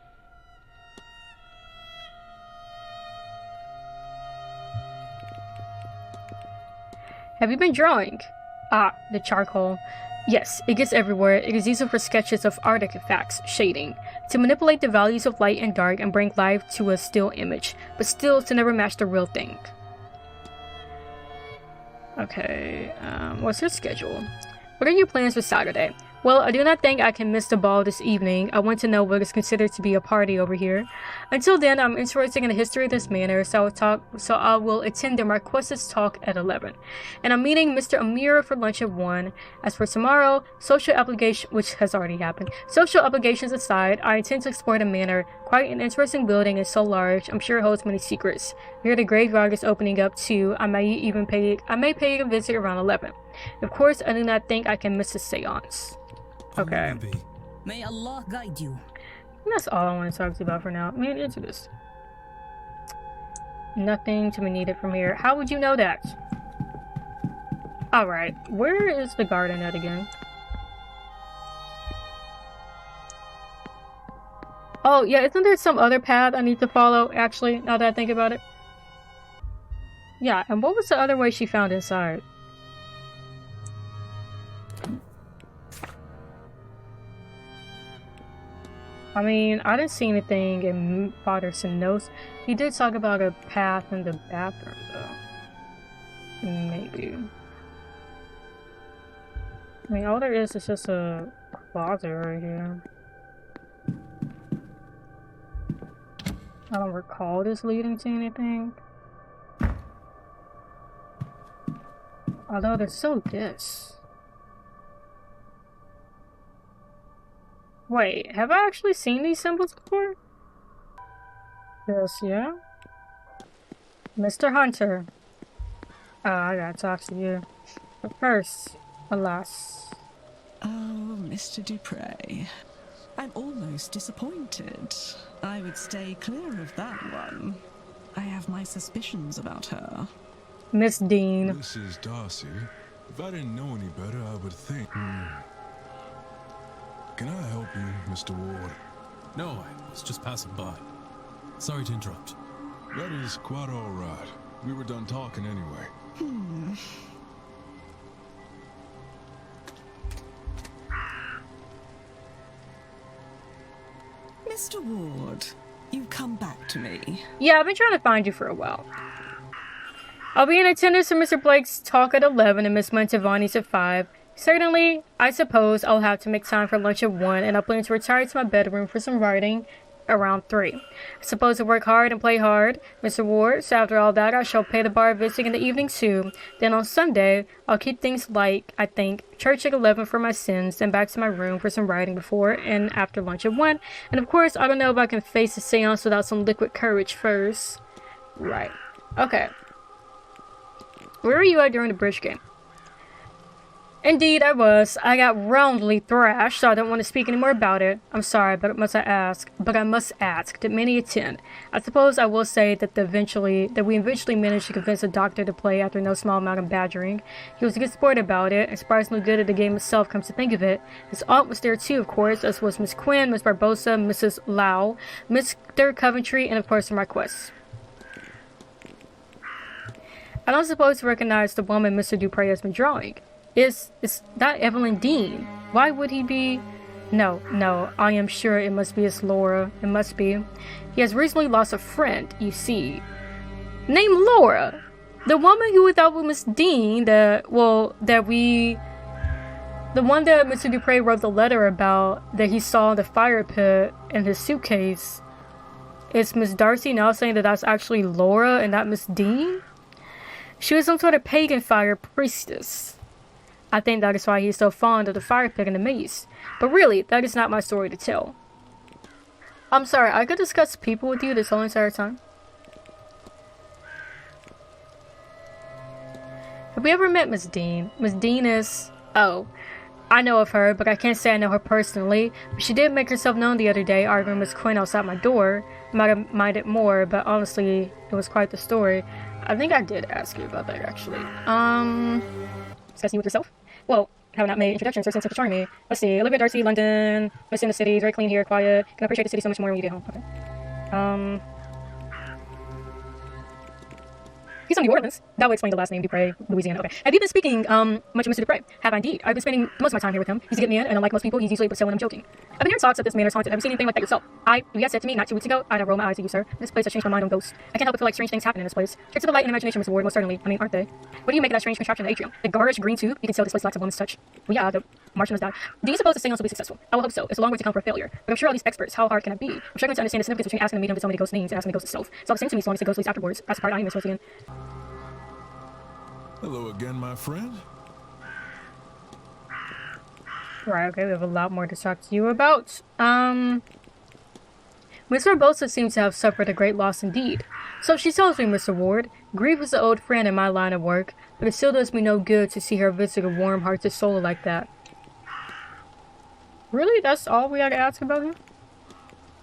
Have you been drawing? Ah, the charcoal. Yes, it gets everywhere. It is used for sketches of artifacts, shading, to manipulate the values of light and dark and bring life to a still image, but still to never match the real thing. Okay, what's your schedule? What are your plans for Saturday? Well, I do not think I can miss the ball this evening. I want to know what is considered to be a party over here. Until then, I'm interested in the history of this manor, so I will attend the Marquess's talk at 11. And I'm meeting Mr. Amir for lunch at 1. As for tomorrow, social obligation, which has already happened. Social obligations aside, I intend to explore the manor. Quite an interesting building and so large, I'm sure it holds many secrets. Here the graveyard is opening up too. I may pay a visit around 11. Of course, I do not think I can miss the séance. Okay. May Allah guide you. And that's all I want to talk to you about for now. Man, into this. Nothing to be needed from here. How would you know that? Alright, where is the garden at again? Oh, yeah, isn't there some other path I need to follow, actually, now that I think about it? Yeah, and what was the other way she found inside? I mean, I didn't see anything in Fatherson notes. He did talk about a path in the bathroom, though. Maybe. I mean, all there is just a closet right here. I don't recall this leading to anything. Although there's still this. Wait, have I actually seen these symbols before? Yes, yeah? Mr. Hunter. I gotta talk to you. But first, alas. Oh, Mr. Dupre. I'm almost disappointed. I would stay clear of that one. I have my suspicions about her. Miss Dean. Mrs. Darcy. If I didn't know any better, I would think. Can I help you, Mr. Ward? No, I was just passing by. Sorry to interrupt. That is quite all right. We were done talking anyway. Mr. Ward, you've come back to me. Yeah, I've been trying to find you for a while. I'll be in attendance for Mr. Blake's talk at 11 and Miss Montevani's at 5. Certainly, I suppose I'll have to make time for lunch at 1, and I plan to retire to my bedroom for some writing around 3. I suppose I work hard and play hard, Mr. Ward, so after all that I shall pay the bar visit in the evening too. Then on Sunday, I'll keep things like, I think, church at 11 for my sins, then back to my room for some writing before and after lunch at 1. And of course, I don't know if I can face the séance without some liquid courage first. Right. Okay. Where were you at during the bridge game? Indeed, I was. I got roundly thrashed, so I don't want to speak any more about it. I'm sorry, but I must ask, did many attend? I suppose I will say that we eventually managed to convince the doctor to play after no small amount of badgering. He was a good sport about it, and surprisingly good at the game itself, comes to think of it. His aunt was there too, of course, as was Miss Quinn, Miss Barbosa, Mrs. Lau, Mr. Coventry, and of course the Marquess. I don't suppose you recognize the woman Mr. Dupre has been drawing. Is that Evelyn Dean? Why would he be? No, I am sure it must be his Laura. It must be. He has recently lost a friend, you see. Named Laura! The woman who we thought was Miss Dean, The one that Mr. Dupre wrote the letter about that he saw in the fire pit in his suitcase. Is Miss Darcy now saying that that's actually Laura and not Miss Dean? She was some sort of pagan fire priestess. I think that is why he's so fond of the fire pit and the maze. But really, that is not my story to tell. I'm sorry, I could discuss people with you this whole entire time. Have we ever met Miss Dean? Miss Dean is... Oh, I know of her, but I can't say I know her personally. But she did make herself known the other day, arguing Miss Quinn outside my door. Might have minded more, but honestly, it was quite the story. I think I did ask you about that, actually. Discussing with yourself? Well, have not made introductions or since showing me. Let's see. Olivia Darcy, London. Missing the city. Very clean here, quiet. Can appreciate the city so much more when you get home. Okay. He's from New Orleans. That would explain the last name, Dupre, Louisiana. Okay. Have you been speaking much of Mr. Dupre? Have I indeed? I've been spending most of my time here with him. He's a good man, and unlike most people, he's usually able to tell when I'm joking. I've been hearing talks that this manor's haunted. Have you seen anything like that yourself? You had said to me not 2 weeks ago, I'd roll my eyes at you, sir. This place has changed my mind on ghosts. I can't help but feel like strange things happen in this place. Tricks of the light and imagination, Mr. Ward, most certainly. I mean, aren't they? What do you make of that strange contraption in the atrium? The garish green tube? You can tell this place lacks a woman's touch. Well, yeah, the Martian has died. Do you suppose the seance will be successful? I will hope so. It's a long way to come for a failure. But I'm sure all these experts, how hard can it be? I'm struggling to understand the significance between asking the medium to tell me the ghost names and asking the ghost itself. It's all the same to me so long as the ghost leaves afterwards. That's the part I am interested in. Hello again, my friend. Right, okay, we have a lot more to talk to you about. Mr. Barbosa seems to have suffered a great loss indeed. So she tells me, Mr. Ward, grief is an old friend in my line of work, but it still does me no good to see her visit a warm-hearted soul like that. Really? That's all we had to ask about him?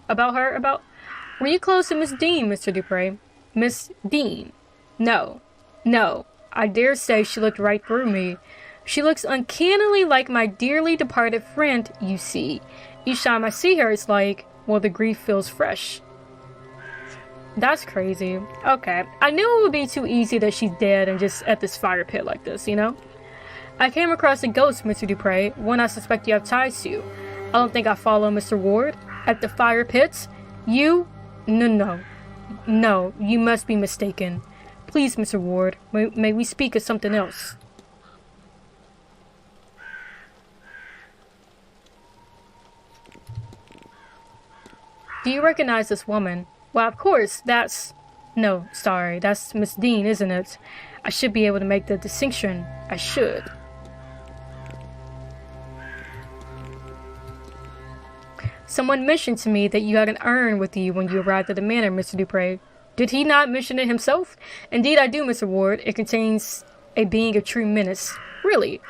About her? Were you close to Miss Dean, Mr. Dupre? Miss Dean? No. No. I dare say she looked right through me. She looks uncannily like my dearly departed friend, you see. Each time I see her, it's like, well, the grief feels fresh. That's crazy. Okay. I knew it would be too easy that she's dead and just at this fire pit like this, you know? I came across a ghost, Mr. Dupre, one I suspect you have ties to. I don't think I follow Mr. Ward. At the fire pits? You? No. No, you must be mistaken. Please, Mr. Ward, may we speak of something else? Do you recognize this woman? Well, of course, that's... No, sorry, that's Miss Dean, isn't it? I should be able to make the distinction. I should. Someone mentioned to me that you had an urn with you when you arrived at the manor, Mr. Dupre. Did he not mention it himself? Indeed I do, Mr. Ward. It contains a being of true menace. Really.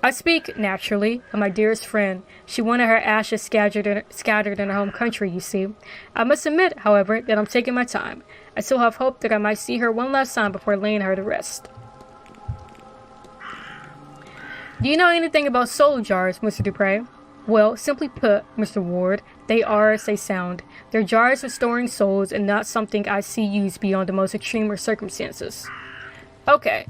I speak, naturally, of my dearest friend. She wanted her ashes scattered in her home country, you see. I must admit, however, that I'm taking my time. I still have hope that I might see her one last time before laying her to rest. Do you know anything about soul jars, Mr. Dupre? Well, simply put, Mr. Ward, they are as they sound. They're jars for storing souls and not something I see used beyond the most extreme circumstances. Okay.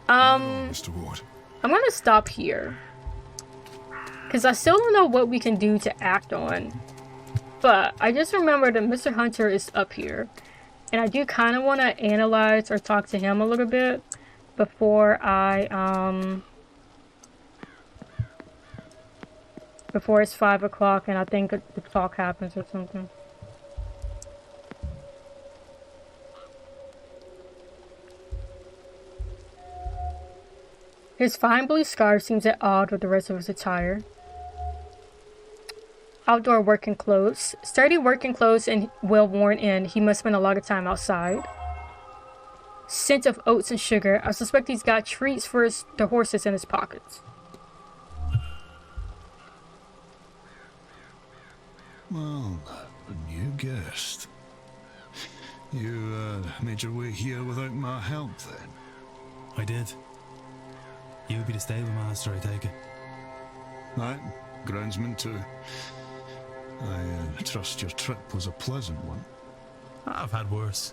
Mr. Ward. I'm gonna stop here. Because I still don't know what we can do to act on. But I just remembered that Mr. Hunter is up here. And I do kind of want to analyze or talk to him a little bit before before it's 5 o'clock and I think the talk happens or something. His fine blue scarf seems at odds with the rest of his attire. Outdoor working clothes. Sturdy working clothes and well worn in. He must spend a lot of time outside. Scent of oats and sugar. I suspect he's got treats for the horses in his pockets. Well, a new guest. You made your way here without my help, then? I did. You would be the stable master, I take it. Aye, groundsman too. I trust your trip was a pleasant one. I've had worse.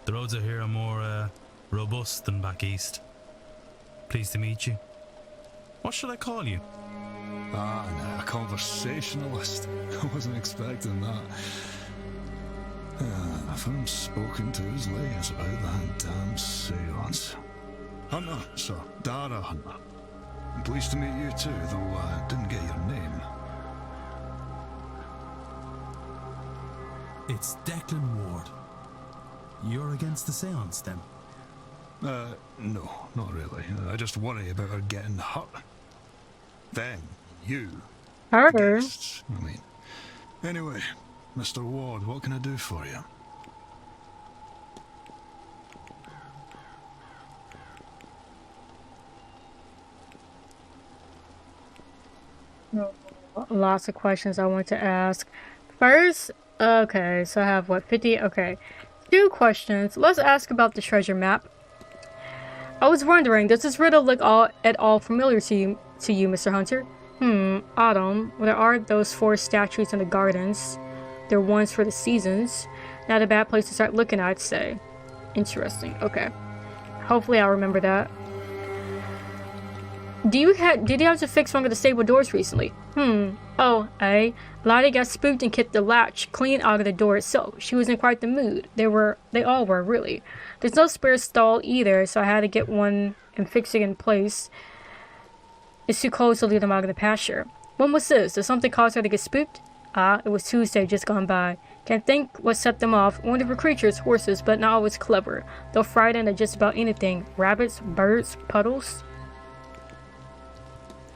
The roads out here are more robust than back east. Pleased to meet you. What should I call you? Ah, no, a conversationalist. I wasn't expecting that. If I'm spoken to his layers about that damn seance. Hunter, sir. Dara Hunter. I'm pleased to meet you too, though I didn't get your name. It's Declan Ward. You're against the Séance, then? No, not really. I just worry about her getting hurt. Then, you. Her? Guests, I mean. Anyway, Mr. Ward, what can I do for you? Lots of questions I want to ask. First, okay, so I have what, 50? Okay. 2 questions. Let's ask about the treasure map. I was wondering, does this riddle look at all familiar to you, Mr. Hunter? Autumn. Well, there are those 4 statues in the gardens. They're ones for the seasons. Not a bad place to start looking, I'd say. Interesting. Okay. Hopefully I'll remember that. Did you have to fix one of the stable doors recently? Oh, Lottie got spooked and kicked the latch clean out of the door itself. She was in quite the mood. They all were, really. There's no spare stall either, so I had to get one and fix it in place. It's too close to leave them out of the pasture. When was this? Did something cause her to get spooked? It was Tuesday just gone by. Can't think what set them off. Wonderful creatures, horses, but not always clever. They'll frighten at just about anything. Rabbits, birds, puddles.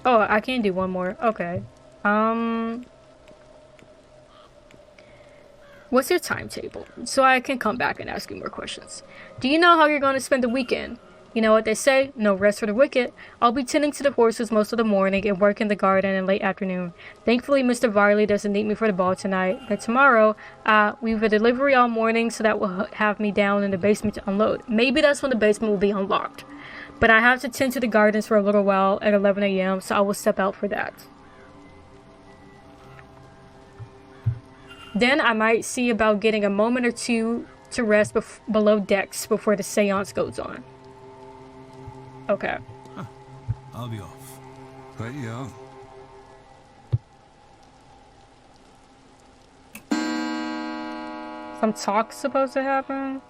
Oh, I can do one more. Okay. What's your timetable? So I can come back and ask you more questions. Do you know how you're going to spend the weekend? You know what they say, no rest for the wicked. I'll be tending to the horses most of the morning and work in the garden in late afternoon. Thankfully, Mr. Varley doesn't need me for the ball tonight. But tomorrow, we have a delivery all morning, so that will have me down in the basement to unload. Maybe that's when the basement will be unlocked. But I have to tend to the gardens for a little while at 11 a.m., so I will step out for that. Then I might see about getting a moment or two to rest below decks before the seance goes on. Okay. I'll be off. Right, yeah. Some talk's supposed to happen?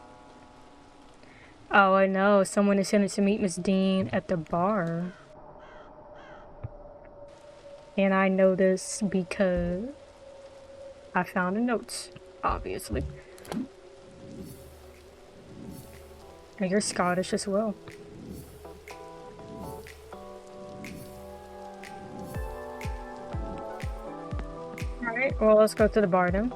Oh, I know. Someone is heading to meet Miss Dean at the bar. And I know this because I found the notes, obviously. And you're Scottish as well. Alright, well, let's go to the bar then.